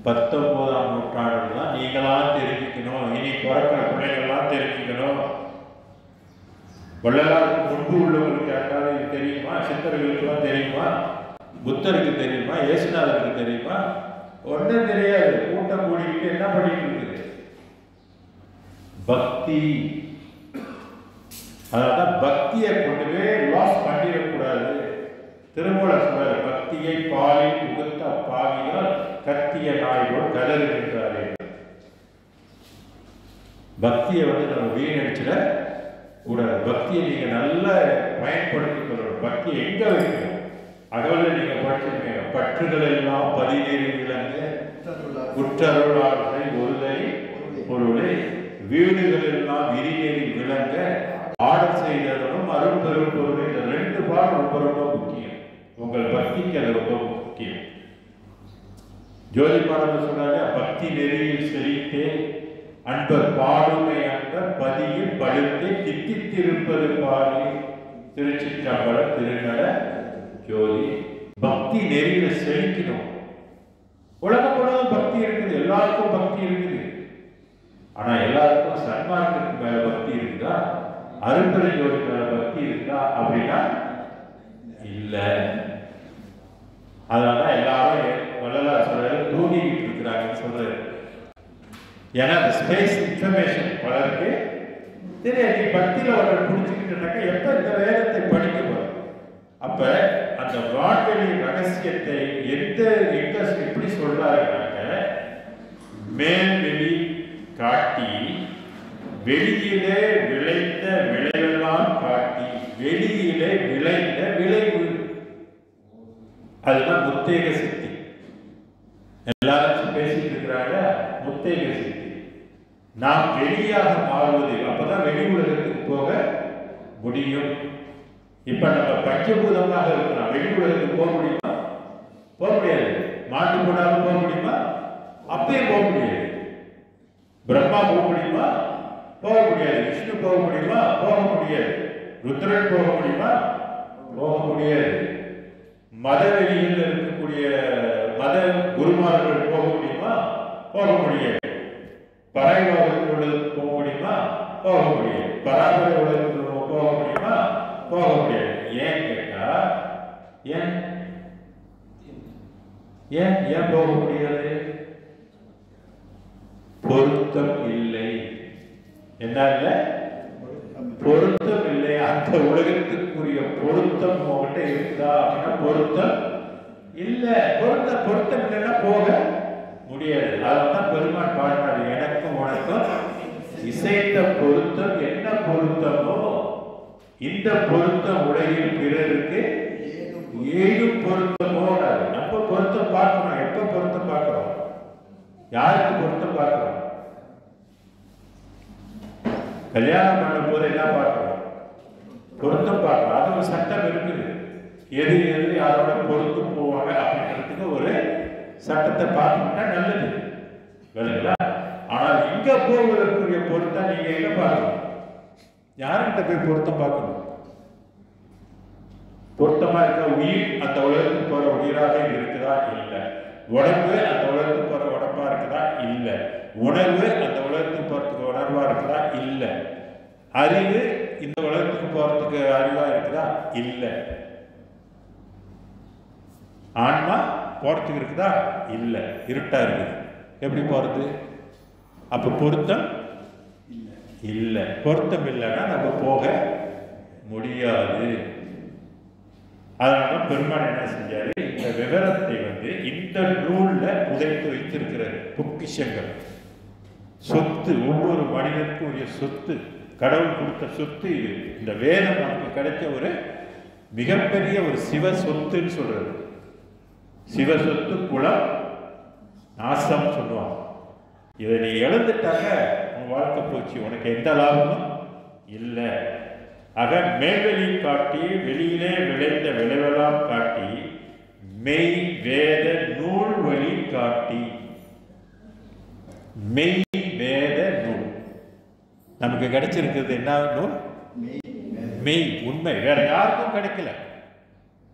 19ஆம் நூற்றாண்டு தான். நீங்களா தெரிஞ்சுக்கணும், இனி பிறக்கிற பிள்ளைகள்லாம் தெரிஞ்சுக்கணும். வள்ளலாருக்கு முன்பு உள்ளவங்களுக்கு யாருக்காவது இது தெரியுமா? சித்தர்களுக்கெல்லாம் தெரியுமா? புத்தருக்கு தெரியுமா? இயேசுநாதருக்கு தெரியுமா? ஒன்றும் தெரியாது. கூட்டம் கூடிக்கிட்டு என்ன பண்ணிட்டு இருக்குது? பக்தி. அதனால்தான் பக்தியை கொண்டு போய் லாஸ் பண்ணிடக்கூடாது. திருமூலர் சொல்ற பக்தியை பாலில் புகுத்த பாவியால் கத்திய நாய்வோர் கதறுகின்றாரே. பக்தியை வந்து நம்ம வீணடிச்சிட கூடாது. பக்தியை நீங்க நல்லா பயன்படுத்திக் கொள்ளணும். பக்தி எங்க வைக்கணும்? அகவலை நீங்க படிச்சிருக்கீங்க. பற்றுகள் எல்லாம் பதினேறி விளங்க குற்றருளாளை ஒருதை பொருளை வீடுகள் எல்லாம் விரிநெறி விளங்க ஆடல் செய்தவனும் அருட்பெரும் பொருள். இந்த 2 பாடம் ரொம்ப ரொம்ப முக்கியம். உங்கள் பக்திக்கு அது ரொம்ப முக்கியம். ஜோதி பாடல் சொல்றாங்க, பக்தி நெறியில் செழித்தே அன்பர் பாடுமை அன்பர் பதியில் படுத்தே தித்தித்திருப்பது பாடி. திருச்சிற்றம்பல திருநட ஜோதி. பக்தி நெறியில செழிக்கணும். உலகம் பக்தி இருக்குது, எல்லாருக்கும் பக்தி இருக்குது. ஆனா எல்லாருக்கும் சன்மார்க்கத்துக்கு மேல பக்தி இருக்குதா? அருட்பெரு ஜோதி மேல பக்தி இருக்கா அப்படின்னா இல்ல. அதனால எல்லாரும் வள்ளலார் சொல்றாரு, தூங்கிட்டு இருக்கிறாங்கன்னு சொல்றாரு. ஏன்னா அந்த ஸ்பேஸ் இன்ஃபர்மேஷன் பலருக்கு தெரியாது. நீ பக்தியில அவர்கள் புடிச்சுக்கிட்டாக்க எப்ப இந்த வேதத்தை படிக்க போறோம்? அப்ப அந்த வான்வெளி ரகசியத்தை எப்படி சொல்றாருனாக்க, மேல்வெளி காட்டி வெளியிலே விளைந்த விளைவெல்லாம் காட்டி. வெளியிலே விளைந்த விளைவு. முத்தேக சித்தி. எல்லாரும் பேசிட்டு இருக்கிறாங்க முத்தேக சித்தி. நாம் வெளியாக மாறுவது, அப்பதான் வெளி உலகத்துக்கு போக முடியும். இப்ப நம்ம பஞ்சபூதமாக இருக்கிறோம். வெளி உலகத்துக்கு போக முடியுமா? போக முடியாது. மாட்டு போனாலும் போக முடியுமா? அப்பயே போக முடியாது. பிரம்மா போக முடியுமா? போக முடியாது. விஷ்ணு போக முடியுமா? போக முடியாது. ருத்ரன் போக முடியுமா? போக முடியாது. மதவெளியில் இருக்கக்கூடிய மத குருமார்கள் போக முடியுமா? போக முடியாது. பறை உலகத்தில் உள்ளதுக்கு போக முடியுமா? போக முடியாது. பராபர உலகத்தில் போக முடியுமா? போக முடியாது. ஏன் கேட்டா, ஏன் ஏன் ஏன் போக முடியாது? பொருத்தம் இல்லை. என்ன இல்லை? பொருத்தம் இல்லை. அந்த உலகத்துக்குரிய பொருத்தம் உங்ககிட்ட இருக்குதா அப்படின்னா பொருத்தம் இல்லை. பொருத்தம் இல்லைன்னா போக முடியாது. அதனால்தான் பெருமான் பாடினாரு, எனக்கும் உனக்கும் இசைத்த பொருத்தம் என்ன பொருத்தமோ இந்த பொருத்தம் உலகில் பிறருக்கு ஏதும் பொருத்தமோ. நம்ம பொருத்தம் பார்க்கணும். எப்ப பொருத்தம் பார்க்கிறோம்? யாருக்கு பொருத்தம் பார்க்கிறோம்? கல்யாணம் பண்ணும் போது என்ன பார்க்கிறோம்? பொருத்தம் பார்க்கிறோம். அது ஒரு சட்டம் இருக்குது. எது எது யாரோட பொருத்து போவாங்க அப்படின்றதுக்கு ஒரு சட்டத்தை பார்த்துக்கிட்டா நல்லது. வேணுங்களா? ஆனால் இங்க போவதற்குரிய பொருத்தம் நீங்க எங்க பார்க்கணும்? யார்கிட்ட போய் பொருத்தம் பார்க்கணும்? பொருத்தமா இருக்க உயிர் அந்த உலகத்துக்கு போற உயிராக இருக்குதா? இல்லை. உடம்பு அந்த உலகத்துக்கு போற உடம்பா இருக்குதா? இல்லை. உணர்வு அந்த உலகத்துக்கு போறதுக்கு உணர்வா இருக்குதா? இல்லை. அறிவு இந்த உலகத்துக்கு போறதுக்கு அறிவா இருக்குதா? இல்லை. ஆன்மா போறதுக்கு இருக்குதா? இல்லை. இருட்டா இருக்குது. எப்படி போறது? அப்ப பொருத்தம் இல்லை. பொருத்தம் இல்லைன்னா நம்ம போக முடியாது. அதனால பெருமான் என்ன செஞ்சாரு? இந்த விவரத்தை இந்த நூல்ல புதைத்து வைத்திருக்கிறார். பொக்கிஷங்கள், சொத்து, ஒவ்வொரு மனிதனுக்கும் உரிய சொத்து, கடவுள் கொடுத்த சொத்து இது. இந்த வேதம் நமக்கு கிடைச்ச ஒரு மிகப்பெரிய ஒரு சிவ சொத்துன்னு சொல்றது. சிவ சொத்து குலம் நாசம் சொல்லுவாங்க. இதை நீ இழந்துட்டாங்க உன் வாழ்க்கை போச்சு, உனக்கு எந்த லாபமும் இல்லை. ஆக மேல்வெளி காட்டி வெளியிலே விளைந்த விளைவெல்லாம் காட்டி மெய் வேத நூல் வழி காட்டி. மெய் வேத நூல் நமக்கு கிடைச்சிருக்கிறது. என்ன நூல்? மெய், உண்மை. வேற யாருக்கும் கிடைக்கல.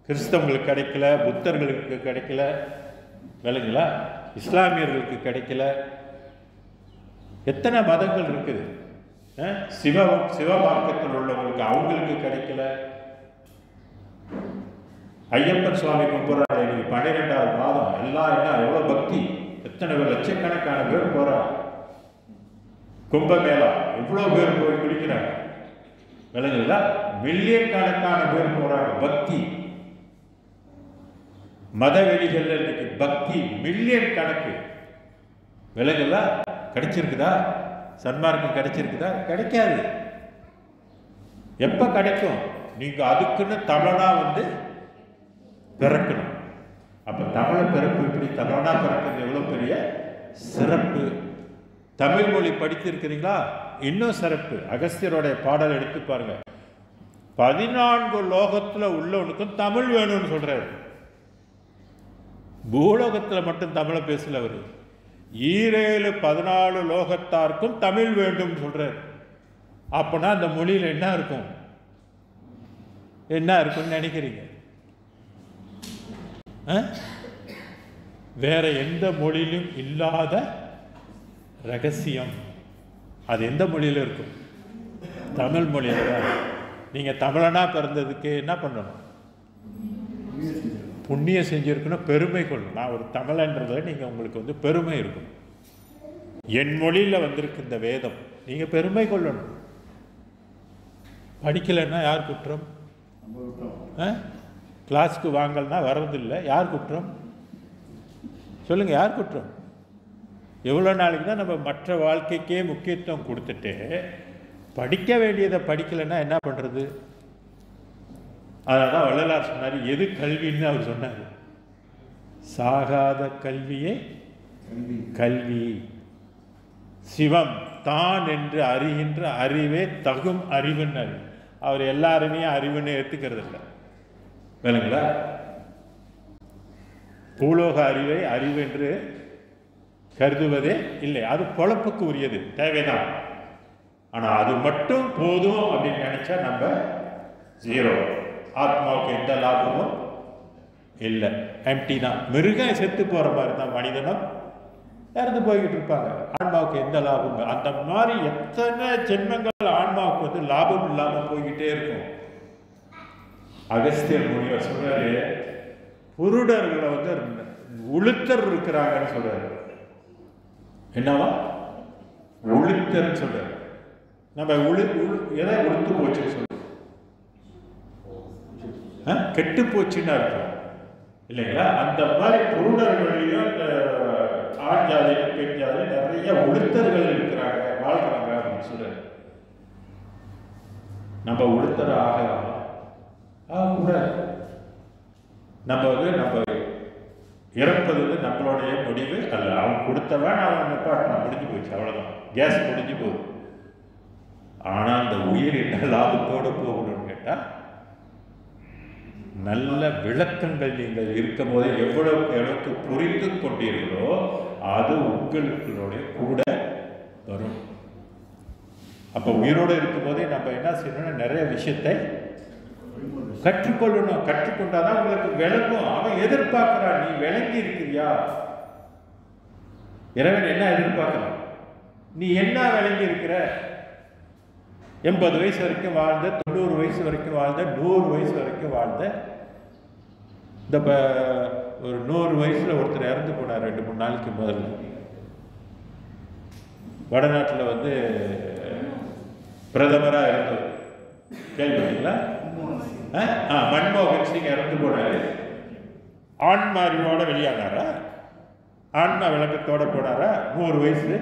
கிறிஸ்தவங்களுக்கு கிடைக்கல, புத்தர்களுக்கு கிடைக்கல, விளங்குங்களா? இஸ்லாமியர்களுக்கு கிடைக்கல. எத்தனை மதங்கள் இருக்குது. சிவ மார்க்கத்தில் உள்ளவங்களுக்கு அவங்களுக்கு கிடைக்கல. ஐயப்பன் சுவாமி கும்பிட்றாங்க. இன்னைக்கு 12வது மாதம். எல்லாம் என்ன எவ்வளவு பக்தி, எத்தனை லட்சக்கணக்கான பேர் போறாங்க. கும்பமேளா எவ்வளவு பேர் போய் குளிக்கிறாங்க, விளங்குங்களா? மில்லியன் கணக்கான பேர் போறாங்க. பக்தி மதவெளிகள் இன்னைக்கு பக்தி மில்லியன் கணக்கு, விளங்குங்களா? கிடைச்சிருக்குதா? சன்மார்க்கம் கிடைச்சிருக்குதா? கிடைக்காது. எப்ப கிடைக்கும்? நீங்க அதுக்குன்னு தமிழனா பிறக்கணும். அப்ப தமிழ பிறப்பு இப்படி தமிழனா பிறக்கிறது எவ்வளவு பெரிய சிறப்பு. தமிழ் மொழி படித்திருக்கிறீங்களா? இன்னும் சிறப்பு. அகஸ்தியருடைய பாடல் எடுத்து பாருங்க. 14 லோகத்துல உள்ளவனுக்கும் தமிழ் வேணும்னு சொல்றாரு. பூலோகத்துல மட்டும் தமிழை பேசல அவரு. 14 லோகத்தாருக்கும் தமிழ் வேண்டும் சொல்றாரு. அப்பனா அந்த மொழியில என்ன இருக்கும்? என்ன இருக்கும்னு நினைக்கிறீங்க? வேற எந்த மொழியிலும் இல்லாத ரகசியம். அது எந்த மொழியில இருக்கும்? தமிழ் மொழியில தான். நீங்க தமிழனா பிறந்ததுக்கு என்ன பண்ணணும்? புண்ணியம் செஞ்சிருக்கணும், பெருமை கொள்ளணும். நான் ஒரு தமிழன்றதை நீங்க உங்களுக்கு பெருமை இருக்கும். என் மொழியில வந்திருக்கு இந்த வேதம், நீங்க பெருமை கொள்ளணும். படிக்கலைன்னா யார் குற்றம்? கிளாஸ்க்கு வாங்கலன்னா வர்றதில்லை, யார் குற்றம்? சொல்லுங்க, யார் குற்றம்? எவ்வளோ நாளைக்கு தான் நம்ம மற்ற வாழ்க்கைக்கே முக்கியத்துவம் கொடுத்துட்டு படிக்க வேண்டியதை படிக்கலைன்னா என்ன பண்ணுறது? அதனால தான் வள்ளலார் சொன்னார், எது கல்வின்னு அவர் சொன்னார். சாகாத கல்வியே கல்வி. சிவம் தான் என்று அறிகின்ற அறிவே தகும் அறிவுன்னு. அவர் எல்லாருமே அறிவுன்னு ஏற்றுக்கிறது இல்லை. வேணுங்களா? பூலோக அறிவை அறிவு என்று கருதுவதே இல்லை. அது பொழப்புக்கு உரியது, தேவைதான். ஆனால் அது மட்டும் போதும் அப்படின்னு நினைச்சா நம்ம ஜீரோ. ஆத்மாவுக்கு எந்த லாபமும் இல்லை, எம்டி தான். மிருகம் செத்து போற மாதிரி தான் மனிதனும் இறந்து போய்கிட்டு இருப்பாங்க. ஆன்மாவுக்கு எந்த லாபம்? அந்த மாதிரி எத்தனை ஜென்மங்கள் ஆன்மாவுக்கு வந்து லாபம் இல்லாமல் போய்கிட்டே இருக்கும். அகஸ்தியர் முனிவர் சொல்றாரு, புருடர்களை வந்து உளுத்தர் இருக்கிறாங்கன்னு சொல்றாரு. என்னவா? உளுத்தர் சொல்றாரு. நம்ம எதை உளுத்து போச்சுன்னு சொல்றோம்? கெட்டு போச்சுன்னு அர்த்தம் இல்லைங்களா? அந்த மாதிரி புருடர்களையும் ஆண் ஜாதி பெண் ஜாதி நிறைய உளுத்தர்கள் இருக்கிறாங்க, வாழ்றாங்க அப்படின்னு சொல்றாரு. நம்ம உளுத்தர ஆகக்கூடாது. நம்ம இறப்பது நம்மளுடைய முடிவு அல்ல. அவன் கொடுத்தவன் அவன் நிப்பாட்டினா முடிஞ்சு போச்சு, அவ்வளவுதான். கேஸ் முடிஞ்சு போகுது. ஆனா அந்த உயிர் என்ன லாபத்தோடு போகணும்னு கேட்டா, நல்ல விளக்கங்கள் நீங்கள் இருக்கும் போதே எவ்வளவுக்கு புரிந்து கொண்டீர்களோ அது உங்களுடைய கூட வரும். அப்ப உயிரோடு இருக்கும் போதே நம்ம என்ன செய்யணும்னா நிறைய விஷயத்தை கற்றுக்கொள்ளணும். கற்றுக்கொண்டாதான் உங்களுக்கு விளங்கும். அவன் எதிர்பார்க்கிறான், நீ விளங்கி இருக்கிறியா? இறைவன் என்ன எதிர்பார்க்கிறான்? நீ என்ன விளங்கி இருக்கிற? 80 வயசு வரைக்கும் வாழ்ந்த, 90 வயசு வரைக்கும் வாழ்ந்த, 100 வயசு வரைக்கும் வாழ்ந்த, இந்த ஒரு 100 வயசுல ஒருத்தர் இறந்து போனார் 2-3 நாளைக்கு முதல்ல. வடநாட்டில் வந்து பிரதமராக இருந்தவர், கேள்விங்களா? மன்மோகன் சிங் இறந்து போனாரு. ஆன்மா அறிவோட வெளியானாரா? ஆன்மா விளக்கத்தோட போனாரா? 100 வயசு.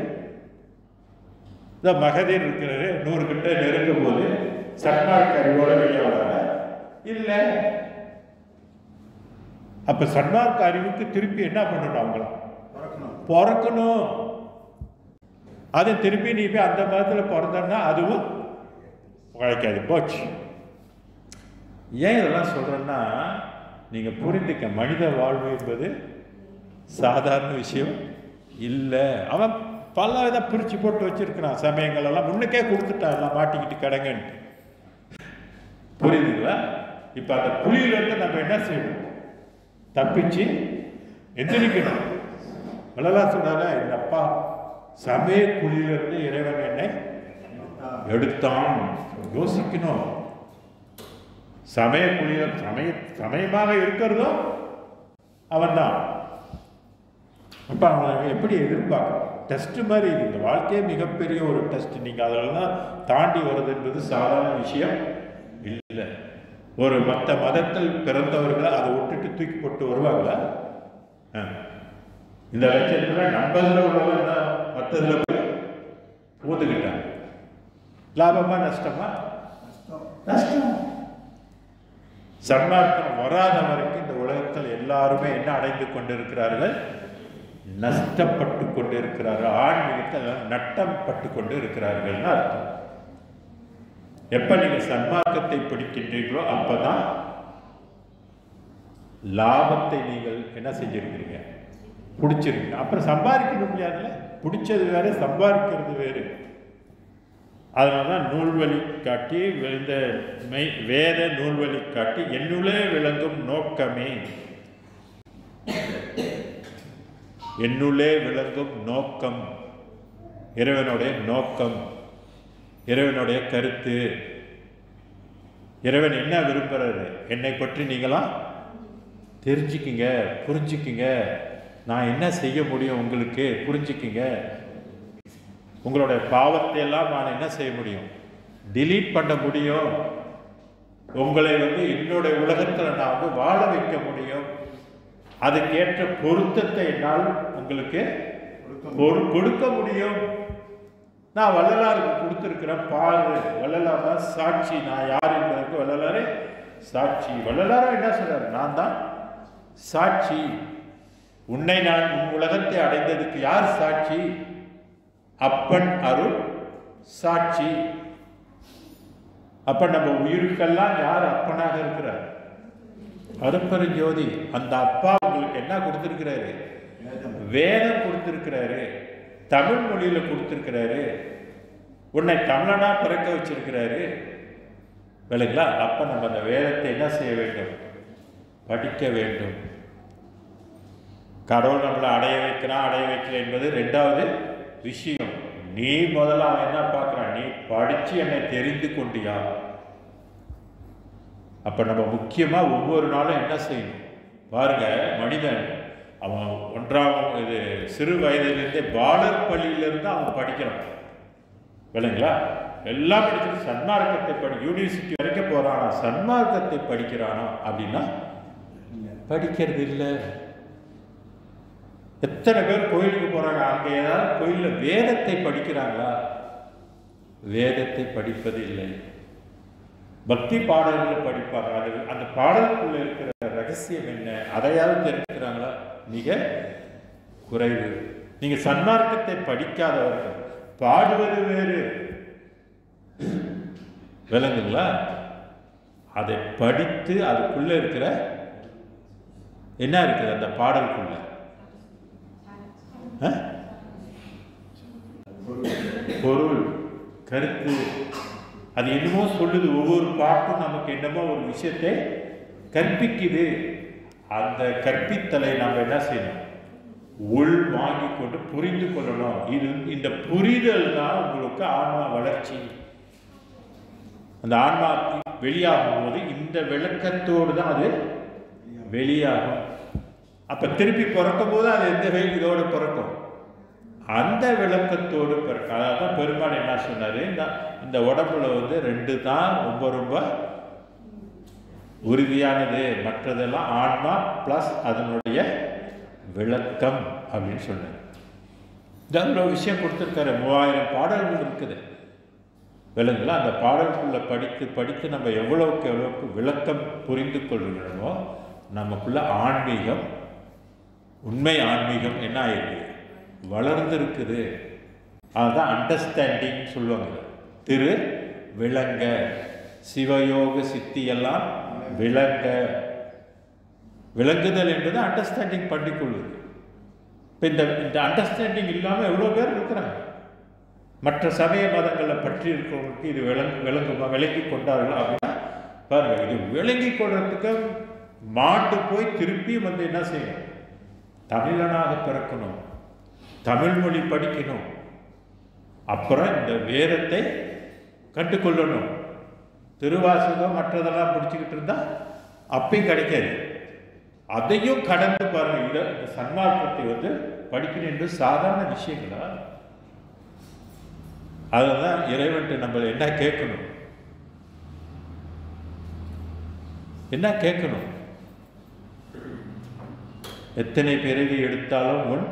மகதீர் இருக்கிறாரு, 100 கிட்ட நெருங்கும் போது சன்மார்க்க அறிவோட வெளியானாரா? இல்லை. அப்ப சன்மார்க்க அறிவுக்கு திருப்பி என்ன பண்ணணும்? அவங்களாம் பிறக்கணும். அதை திருப்பி நீ போய் அந்த மதத்தில் பிறந்தன்னா அதுவும் உழைக்காது, போச்சு. ஏன் இதெல்லாம் சொல்றேன்னா, நீங்க புரிந்துக்க, மனித வாழ்வு என்பது சாதாரண விஷயம் இல்லை. அவன் பல வித பிரிச்சு போட்டு வச்சிருக்கிறான். சமயங்கள் எல்லாம் முன்னுக்கே கொடுத்துட்டான், எல்லாம் மாட்டிக்கிட்டு கிடங்கன்ட்டு. புரியுதுங்களா? இப்ப அந்த புலியிலிருந்து நம்ம என்ன செய்யணும்? தப்பிச்சு எந்திரிக்கணும். வள்ளலார் சொன்னால, என்னப்பா சமய குழியிலிருந்து இறைவன் என்னை எடுத்தான். யோசிக்கணும். சமய குழியில் சமயமாக இருக்கிறதும் அவன் தான். அப்ப அவன் எப்படி எதிர்பார்க்கணும்? டெஸ்ட் மாதிரி இந்த வாழ்க்கையே மிகப்பெரிய ஒரு டெஸ்ட். நீங்க அதெல்லாம் தாண்டி வருது என்பது சாதாரண விஷயம் இல்லை. ஒரு மற்ற மதத்தில் பிறந்தவர்களை அதை விட்டுட்டு தூக்கி போட்டு வருவாங்களா? இந்த லட்சத்துல நண்பர்கள் உள்ளவன் தான் மற்றதுல போய் ஊத்துக்கிட்டாங்க. லாபமா நஷ்டமா? நஷ்டம். சன்மார்க்கம் வராத வரைக்கும் இந்த உலகத்தில் எல்லாருமே என்ன அடைந்து கொண்டிருக்கிறார்கள்? நஷ்டப்பட்டு கொண்டு இருக்கிறார்கள். ஆன்மீகத்தில் நட்டம் பட்டு கொண்டு இருக்கிறார்கள்னு அர்த்தம். எப்ப நீங்க சன்மார்க்கத்தை பிடிக்கின்றீர்களோ அப்பதான் லாபத்தை நீங்கள் என்ன செஞ்சிருக்கிறீங்க? பிடிச்சிருக்கீங்க. அப்புறம் சம்பாதிக்கணும் முடியாதுல்ல. பிடிச்சது வேற, சம்பாதிக்கிறது வேறு. அதனால்தான் நூல்வழி காட்டி விழுந்த வேத நூல்வழி காட்டி என்னுள்ளே விளங்கும் நோக்கமே, என்னுள்ளே விளங்கும் நோக்கம், இறைவனுடைய நோக்கம், இறைவனுடைய கருத்து. இறைவன் என்ன விரும்புறாரு? என்னை பற்றி நீங்களாம் தெரிஞ்சுக்கிங்க, புரிஞ்சுக்கிங்க. நான் என்ன செய்ய முடியும் உங்களுக்கு? புரிஞ்சுக்கிங்க. உங்களுடைய பாவத்தை எல்லாம் நான் என்ன செய்ய முடியும்? டிலீட் பண்ண முடியும். உங்களை வந்து என்னுடைய உலகத்தில் நான் வந்து வாழ வைக்க முடியும். அதுக்கேற்ற பொருத்தத்தை என்னால் உங்களுக்கு கொடுக்க முடியும். நான் வள்ளலாருக்கு கொடுத்துருக்கிறேன் பாரு. வள்ளலார் தான் சாட்சி. நான் யார் என்பதற்கு வள்ளலாரே சாட்சி. வள்ளலாரும் என்ன சொல்றாரு? நான் தான் சாட்சி. உன்னை நான் உன் உலகத்தை அடைந்ததுக்கு யார் சாட்சி? அப்பன் அருள் சாட்சி. அப்ப நம்ம உயிருக்கெல்லாம் யார் அப்பனாக இருக்கிறார்? அருட்பெருஞ்சோதி. அந்த அப்பா உங்களுக்கு என்ன கொடுத்திருக்கிறாரு? வேதம் கொடுத்திருக்கிறாரு, தமிழ் மொழியில கொடுத்திருக்கிறாரு, உன்னை தமிழனா பிறக்க வச்சிருக்கிறாரு. விளங்களா? அப்ப நம்ம அந்த வேதத்தை என்ன செய்ய வேண்டும்? படிக்க வேண்டும். கடவுள் நம்மளை அடைய வைக்கிறான் அடைய வைக்கல என்பது ரெண்டாவது விஷயம். நீ முதல்ல அவன் என்ன பார்க்கிறான்? நீ படிச்சு என்னை தெரிந்து கொண்டியா? அப்ப நம்ம முக்கியமா ஒவ்வொரு நாளும் என்ன செய்யணும் பாருங்க. மனிதன் அவன் இது சிறு வயதிலிருந்தே பாலர் பள்ளியிலிருந்து அவன் படிக்கிறான். விளங்களா? எல்லாம் படிச்சுட்டு சன்மார்க்கத்தை யூனிவர்சிட்டி வரைக்கும் போறானா, சன்மார்க்கத்தை படிக்கிறானா அப்படின்னா படிக்கிறது இல்லை. எத்தனை பேர் கோயிலுக்கு போறாங்க, அங்க ஏதாவது கோயில்ல வேதத்தை படிக்கிறாங்களா? வேதத்தை படிப்பது இல்லை. பக்தி பாடல்களை படிப்பாங்க. அந்த பாடலுக்குள்ள இருக்கிற ரகசியம் என்ன, அதையாவது தெரிஞ்சுக்கிறாங்களா? மிக குறைவு. நீங்க சன்மார்க்கத்தை படிக்காதவர்கள் பாடுவது வேறு. விளங்குங்களா? அதை படித்து அதுக்குள்ள இருக்கிற என்ன இருக்குது அந்த பாடலுக்குள்ள பொருள், கருத்து, அது என்னமோ சொல்லுது. ஒவ்வொரு பாட்டும் நமக்கு என்னமோ ஒரு விஷயத்தை கற்பிக்குது. அந்த கற்பித்தலை நம்ம என்ன செய்யணும்? உள் வாங்கி கொண்டு புரிந்து கொள்ளணும். இந்த புரிதல் தான் உங்களுக்கு ஆன்மா வளர்ச்சி. அந்த ஆன்மா வெளியாகும் போது இந்த விளக்கத்தோடு தான் அது வெளியாகும். அப்ப திருப்பி பிறக்கும் போது அது எந்த இதோடு பிறக்கும்? அந்த விளக்கத்தோடு பிறக்கும். அதான் பெருமாள் என்ன சொன்னாரு, இந்த உடம்புல ரெண்டு தான் ரொம்ப ரொம்ப உறுதியானது, மற்றதெல்லாம் ஆன்மா பிளஸ் அதனுடைய விளக்கம் அப்படின்னு சொன்னார். இந்த விஷயம் கொடுத்துருக்காரு. 3000 பாடல்கள் இருக்குது. விளங்குல? அந்த பாடலுக்குள்ள படித்து படித்து நம்ம எவ்வளவுக்கு விளக்கம் புரிந்து கொள்கிறோமோ நமக்குள்ள ஆன்மீகம், உண்மை ஆன்மீகம் என்ன ஆயிருக்கு? வளர்ந்துருக்குது. அதுதான் அண்டர்ஸ்டாண்டிங் சொல்லுவாங்க. திரு விளங்க, சிவயோக சித்தி எல்லாம் விளங்க. விளங்குதல் என்பது அண்டர்ஸ்டாண்டிங் பண்ணிக்கொள்வது. இப்போ இந்த அண்டர்ஸ்டாண்டிங் இல்லாமல் எவ்வளோ பேர் இருக்கிறாங்க. மற்ற சமய மதங்களை பற்றி இருக்கிறவங்களுக்கு இது விளங்கி கொண்டார்கள் அப்படின்னா பாருங்க, இது விளங்கி கொள்றதுக்கு மாட்டு போய் திருப்பி என்ன செய்யணும்? தமிழனாக பிறக்கணும், தமிழ் மொழி படிக்கணும், அப்புறம் இந்த வேதத்தை கற்றுக்கொள்ளணும். திருவாசகம் மற்றதெல்லாம் பிடிச்சிக்கிட்டு இருந்தா அப்பயும் கிடைக்காது. அதையும் கடந்து பாருங்க. இந்த சன்மார்க்கத்தை படிக்கணும் என்று சாதாரண விஷயங்களா? அதுதான் இறைவன்ட்டு நம்ம என்ன கேட்கணும்? என்ன கேட்கணும்? எத்தனை பிறவி எடுத்தாலும் உன்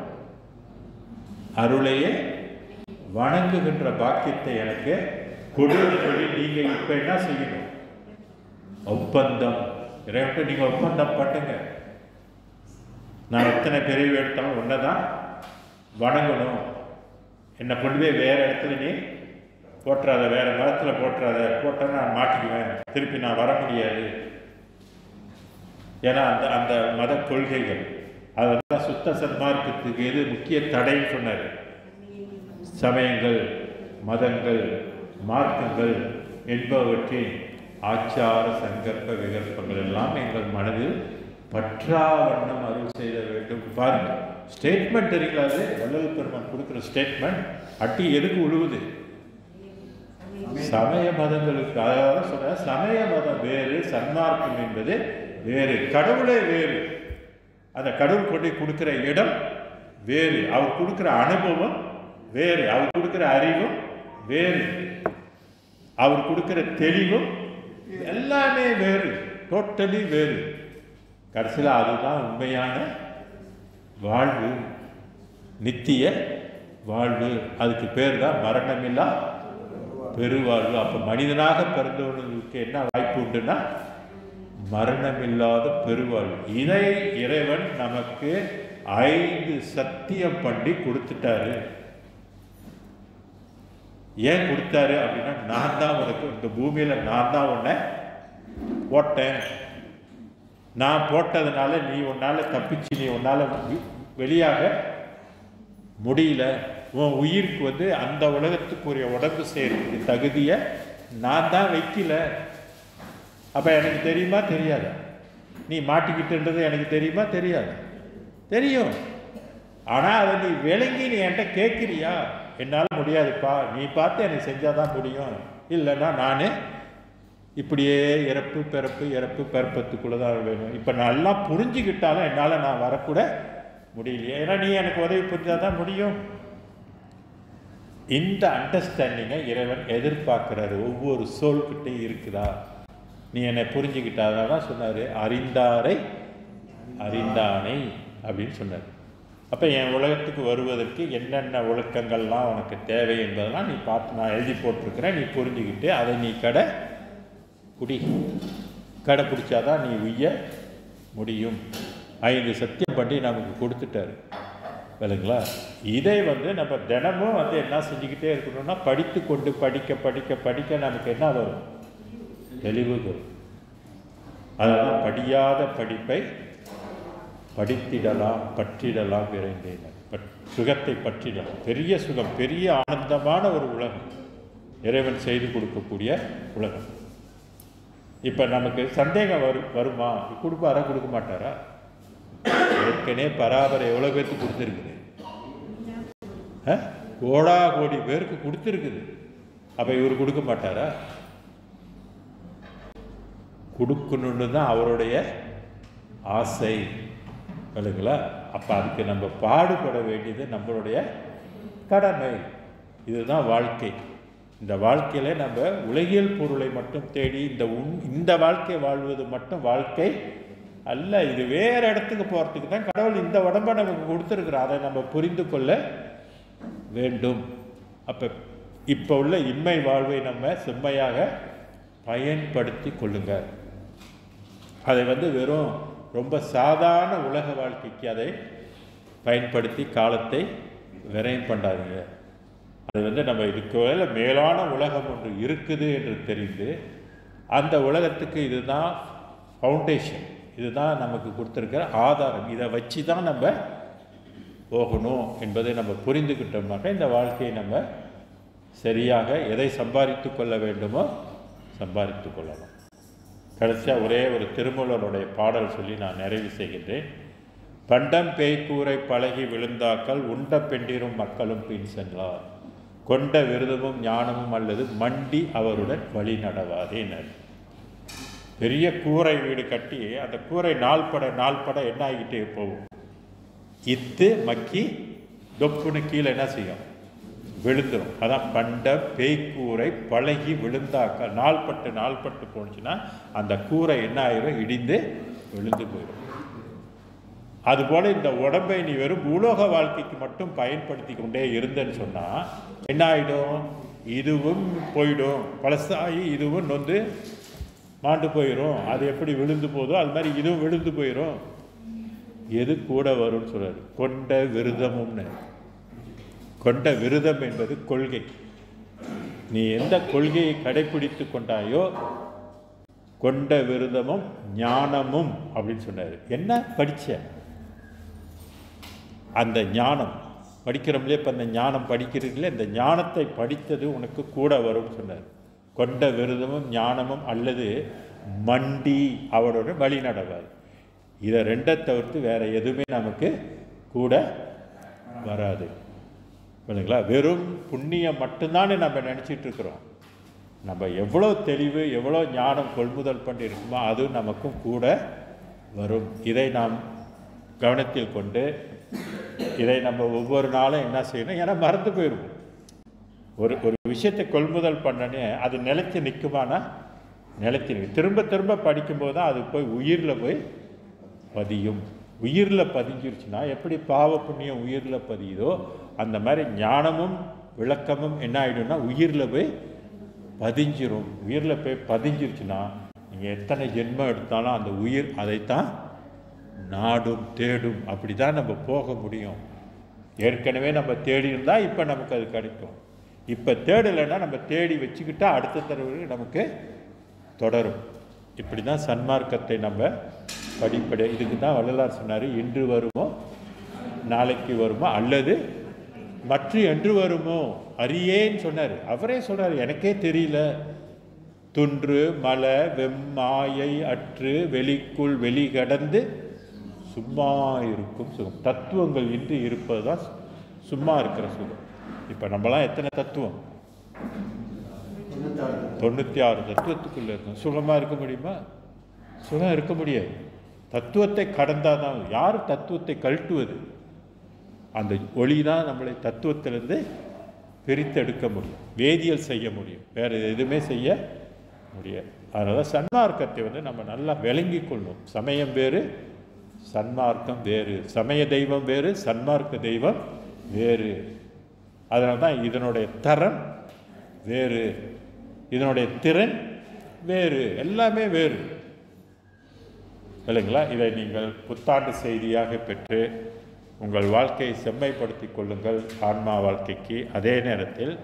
அருளையே வணங்குகின்ற பாக்கியத்தை எனக்கு கொடு சொல்லி நீங்க இப்ப என்ன செய்யணும்? ஒப்பந்தம். இறைவன்ட்டு நீங்க ஒப்பந்தம் பண்ணுங்க. நான் எத்தனை பிறவி எடுத்தாலும் ஒன்னதான் வணங்கணும். என்னை கொண்டு போய் வேற இடத்துல நீ போட்டுறாத, வேற மதத்துல போட்டுறாத. போட்டேன்னா நான் மாட்டிக்குவேன், திருப்பி நான் வர முடியாது. ஏன்னா அந்த அந்த மத கொள்கைகள் அதெல்லாம் சுத்த சன்மார்க்கத்துக்கு எது முக்கிய தடைன்னு சொன்னார்? சமயங்கள், மதங்கள், மார்க்கங்கள் என்பவற்றின் ஆச்சார சங்கற்ப விகற்பங்கள் எல்லாம் எங்கள் மனதில் பற்றா வண்ணம் அருள் செய்த வேண்டும். பாருங்க, ஸ்டேட்மெண்ட் தெரியாது. வள்ளல் பெருமான் கொடுக்குற ஸ்டேட்மெண்ட் அட்டி எதுக்கு உழுவுது? சமய மதங்களுக்கு. அதாவது சொல்ற சமய மதம் வேறு, சன்மார்க்கம் என்பது வேறு, கடவுளே வேறு. அந்த கடவுள் கொண்டு கொடுக்கிற இடம் வேறு, அவர் கொடுக்கிற அனுபவம் வேறு, அவர் கொடுக்கிற அறிவும் வேறு, அவர் கொடுக்கிற தெளிவும் எல்லாமே வேறு, டோட்டலி வேறு. கடைசியில் அதுதான் உண்மையான வாழ்வு, நித்திய வாழ்வு. அதுக்கு பேர் தான் மரணமில்லா பெருவாழ்வு. அப்போ மனிதனாக பிறந்தவர்களுக்கு என்ன வாய்ப்பு உண்டுன்னா மரணமில்லாத பெருவாழ்வு. இதை இறைவன் நமக்கு 5 சத்தியம் பண்ணி கொடுத்துட்டாரு. ஏன் கொடுத்தாரு அப்படின்னா, நான் தான் உனக்கு இந்த பூமியில நான் தான் உன்னை போட்டேன். நான் போட்டதுனால நீ உன்னால தப்பிச்சு நீ உன்னால வெளியாக முடியல. உன் உயிருக்கு அந்த உலகத்துக்குரிய உடம்பு செய்யறதுக்கு தகுதியை நான் தான் வைக்கல. அப்ப எனக்கு தெரியுமா தெரியாதா? நீ மாட்டிக்கிட்டுன்றது எனக்கு தெரியுமா தெரியாதா? தெரியும். ஆனா அதை நீ விளங்கி நீ என்கிட்ட கேட்குறியா? என்னால் முடியாதுப்பா, நீ பார்த்து எனக்கு செஞ்சாதான் முடியும், இல்லைன்னா நான் இப்படியே இறப்பு பிறப்பத்துக்குள்ளே தான் வேணும். இப்போ நல்லா புரிஞ்சுக்கிட்டாலும் என்னால் நான் வரக்கூட முடியலையே, ஏன்னா நீ எனக்கு உதவி புரிஞ்சால் தான் முடியும். இந்த அண்டர்ஸ்டாண்டிங்கை இறைவன் எதிர்பார்க்குறாரு. ஒவ்வொரு சோல்கிட்டையும் இருக்குதா? நீ என்னை புரிஞ்சுக்கிட்டாதான் சொன்னார், அறிந்தாரை அறிந்தானை அப்படின்னு சொன்னார். அப்போ என் உலகத்துக்கு வருவதற்கு என்னென்ன ஒழுக்கங்கள்லாம் உனக்கு தேவை என்பதெல்லாம் நீ பார்த்து நான் எழுதி போட்டிருக்கிறேன். நீ புரிஞ்சுக்கிட்டு அதை நீ கடைப்பிடிச்சாதான் நீ உய்ய முடியும். 5 சத்தியம் பண்ணி நமக்கு கொடுத்துட்டாரு, இல்லைங்களா? இதை நம்ம தினமும் என்ன செஞ்சுக்கிட்டே இருக்கணும்னா, படித்து கொண்டு படிக்க நமக்கு என்ன வரும்? தெளிவு வரும். அதெல்லாம் படியாத படிப்பை படித்திடலாம், பற்றிடலாம் விரைந்தேன். சுகத்தை பற்றிடலாம். பெரிய சுகம், பெரிய ஆனந்தமான ஒரு உலகம், இறைவன் செய்து கொடுக்கக்கூடிய உலகம். இப்போ நமக்கு சந்தேகம் வருமா? கொடுப்பாரா கொடுக்க மாட்டாரா? ஏற்கனவே பராபரை எவ்வளோ பேருக்கு கொடுத்துருக்குது? கோடி பேருக்கு கொடுத்துருக்குது. அப்போ இவர் கொடுக்க மாட்டாரா? கொடுக்கணுன்னு தான் அவருடைய ஆசை, இல்லைங்களா? அப்போ அதுக்கு நம்ம பாடுபட வேண்டியது நம்மளுடைய கடமை. இதுதான் வாழ்க்கை. இந்த வாழ்க்கையில் நம்ம உலகியல் பொருளை மட்டும் தேடி இந்த வாழ்க்கை வாழ்வது மட்டும் வாழ்க்கை அல்ல. இது வேறு இடத்துக்கு போகிறதுக்கு தான் கடவுள் இந்த உடம்பை நமக்கு கொடுத்துருக்குறோம். அதை நம்ம புரிந்து கொள்ள வேண்டும். அப்போ இப்போ உள்ள இன்மை வாழ்வை நம்ம செம்மையாக பயன்படுத்தி கொள்ளுங்க. அதை வெறும் ரொம்ப சாதாரண உலக வாழ்க்கைக்கு அதை பயன்படுத்தி காலத்தை விரயம் பண்ணாதீங்க. அது நம்ம இதுக்கு மேலான உலகம் ஒன்று இருக்குது என்று தெரிந்து அந்த உலகத்துக்கு இதுதான் ஃபவுண்டேஷன், இதுதான் நமக்கு கொடுத்துருக்கிற ஆதாரம், இதை வச்சு தான் நம்ம போகணும் என்பதை நம்ம புரிந்துக்கிட்டோம்னாக்கா இந்த வாழ்க்கையை நம்ம சரியாக எதை சம்பாதித்து கொள்ள வேண்டுமோ சம்பாதித்து கொள்ளலாம். கடைசியாக ஒரே ஒரு திருமூலருடைய பாடல் சொல்லி நான் நிறைவு செய்கின்றேன். பண்டம் பேய்க்கூரை பழகி விழுந்தாக்கள் உண்ட பெண்டிரும் மக்களும் பின் சென்றார், கொண்ட விருதமும் ஞானமும் அல்லது மண்டி அவருடன் வழி நடவாதேனர். பெரிய கூரை வீடு கட்டி அந்த கூரை நாள்பட என்ன ஆகிட்டே போகும்? இத்து மக்கி தொப்புன்னு கீழே என்ன செய்யும்? விழுந்துடும். அதான் பண்ட பேய்க்கூரை பழகி விழுந்தாக்க நாள்பட்டு போனுச்சுன்னா அந்த கூரை என்ன ஆயிரும்? இடிந்து விழுந்து போயிடும். அதுபோல் இந்த உடம்பை நீ வெறும் பூலோக வாழ்க்கைக்கு மட்டும் பயன்படுத்தி கொண்டே இருந்தேன்னு சொன்னால் என்ன ஆகிடும்? இதுவும் போயிடும், பழசாகி இதுவும் மாண்டு போயிடும். அது எப்படி விழுந்து போதோ அது மாதிரி இதுவும் விழுந்து போயிடும். எது கூட வரும்னு சொல்றாரு? கொண்ட விருதமும்னு. கொண்ட விருதம் என்பது கொள்கை. நீ எந்த கொள்கையை கடைபிடித்து கொண்டாயோ கொண்ட விருதமும் ஞானமும் அப்படின்னு சொன்னார். என்ன படிச்ச? அந்த ஞானம் படிக்கிறோம்லே, இப்போ அந்த ஞானம் படிக்கிறீங்களே, இந்த ஞானத்தை படித்தது உனக்கு கூட வரும்னு சொன்னார். கொண்ட விருதமும் ஞானமும் அல்லது மண்டி அவரோட வழி நடவாது. இதை ரெண்டை தவிர்த்து வேற எதுவுமே நமக்கு கூட வராது, இல்லைங்களா? வெறும் புண்ணியம் மட்டும்தானே நம்ம நினச்சிட்டு இருக்கிறோம். நம்ம எவ்வளோ தெளிவு எவ்வளோ ஞானம் கொள்முதல் பண்ணி இருக்குமோ அது நமக்கும் கூட வரும். இதை நாம் கவனத்தில் கொண்டு இதை நம்ம ஒவ்வொரு நாளும் என்ன செய்யணும்? ஏன்னா மறந்து போயிடுவோம். ஒரு விஷயத்தை கொள்முதல் பண்ணனே அது நிலைத்து நிற்குமானா நிலைத்து நிற்கும். திரும்ப திரும்ப படிக்கும்போது தான் அது போய் உயிரில் போய் பதியும். உயிரில் பதிஞ்சிருச்சுன்னா எப்படி பாவ புண்ணியம் உயிரில் பதியுதோ அந்த மாதிரி ஞானமும் விளக்கமும் என்ன ஆகிடும்னா உயிரில் போய் பதிஞ்சிரும். உயிரில் போய் பதிஞ்சிருச்சுன்னா நீங்கள் எத்தனை ஜென்மம் எடுத்தாலும் அந்த உயிர் அதைத்தான் நாடும் தேடும். அப்படி தான் நம்ம போக முடியும். ஏற்கனவே நம்ம தேடி இருந்தால் இப்போ நமக்கு அது கிடைக்கும். இப்போ தேடலைன்னா நம்ம தேடி வச்சுக்கிட்டா அடுத்த தடவை நமக்கு தொடரும். இப்படி தான் சன்மார்க்கத்தை நம்ம படிப்படை. இதுக்கு தான் வள்ளலார் சொன்னார், இன்று வருமோ நாளைக்கு வருமோ அல்லது மற்ற என்று வருமோ அறியேன்னு சொன்னார். அவரே சொல்கிறார், எனக்கே தெரியல. துன்று மலை வெம்மாயை அற்று வெளிக்குள் வெளி கடந்து சும்மா இருக்கும் சுகம். தத்துவங்கள் இன்றி இருப்பது தான் சும்மா இருக்கிற சுகம். இப்போ நம்மளாம் எத்தனை தத்துவம்? 96 தத்துவத்துக்குள்ளே இருக்கும். சுகமாக இருக்க முடியுமா? சுகம் இருக்க முடியாது. தத்துவத்தை கடந்தால் தான். யார் தத்துவத்தை கழட்டுவது? அந்த ஒளி தான் நம்மளை தத்துவத்திலிருந்து பிரித்தெடுக்க முடியும், வேதியியல் செய்ய முடியும். வேறு எதுவுமே செய்ய முடியாது. அதனால் சன்மார்க்கத்தை நம்ம நல்லா விளங்கி கொள்ளும். சமயம் வேறு, சன்மார்க்கம் வேறு. சமய தெய்வம் வேறு, சன்மார்க்க தெய்வம் வேறு. அதனால தான் இதனுடைய தரம் வேறு, இதனுடைய திறன் வேறு, எல்லாமே வேறு இல்லைங்களா? இதை நீங்கள் புத்தாண்டு செய்தியாக பெற்று உங்கள் வாழ்க்கையை செம்மைப்படுத்தி கொள்ளுங்கள் ஆன்மா வாழ்க்கைக்கு. அதே நேரத்தில்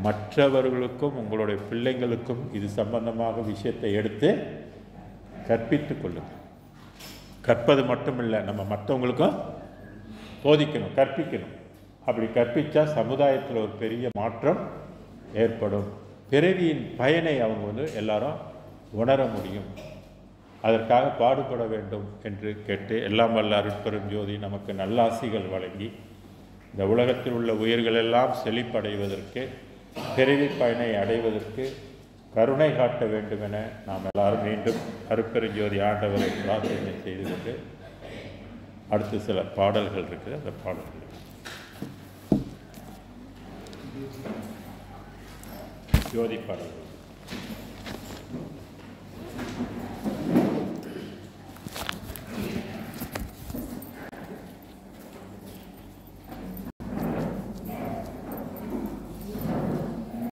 மற்றவர்களுக்கும் உங்களுடைய பிள்ளைங்களுக்கும் இது சம்பந்தமாக விஷயத்தை எடுத்து கற்பித்து கொள்ளுங்கள். கற்பது மட்டுமில்லை, நம்ம மற்றவங்களுக்கும் போதிக்கணும், கற்பிக்கணும். அப்படி கற்பித்தா சமுதாயத்தில் ஒரு பெரிய மாற்றம் ஏற்படும். பிறவியின் பயனை அவங்க எல்லாரும் உணர முடியும். அதற்காக பாடுபட வேண்டும் என்று கேட்டு எல்லாம் வல்ல அருட்பெரும் ஜோதி நமக்கு நல்லாசிகள் வழங்கி இந்த உலகத்தில் உள்ள உயிர்களெல்லாம் செழிப்படைவதற்கு, பிறவி பயனை அடைவதற்கு கருணை காட்ட வேண்டும் என நாம் எல்லாரும் மீண்டும் அருட்பெரும் ஜோதி ஆண்டவரை பிரார்த்தனை செய்து கொண்டு அடுத்து சில பாடல்கள் இருக்குது. அந்த பாடல்கள் ஜோதி பாடல்கள்.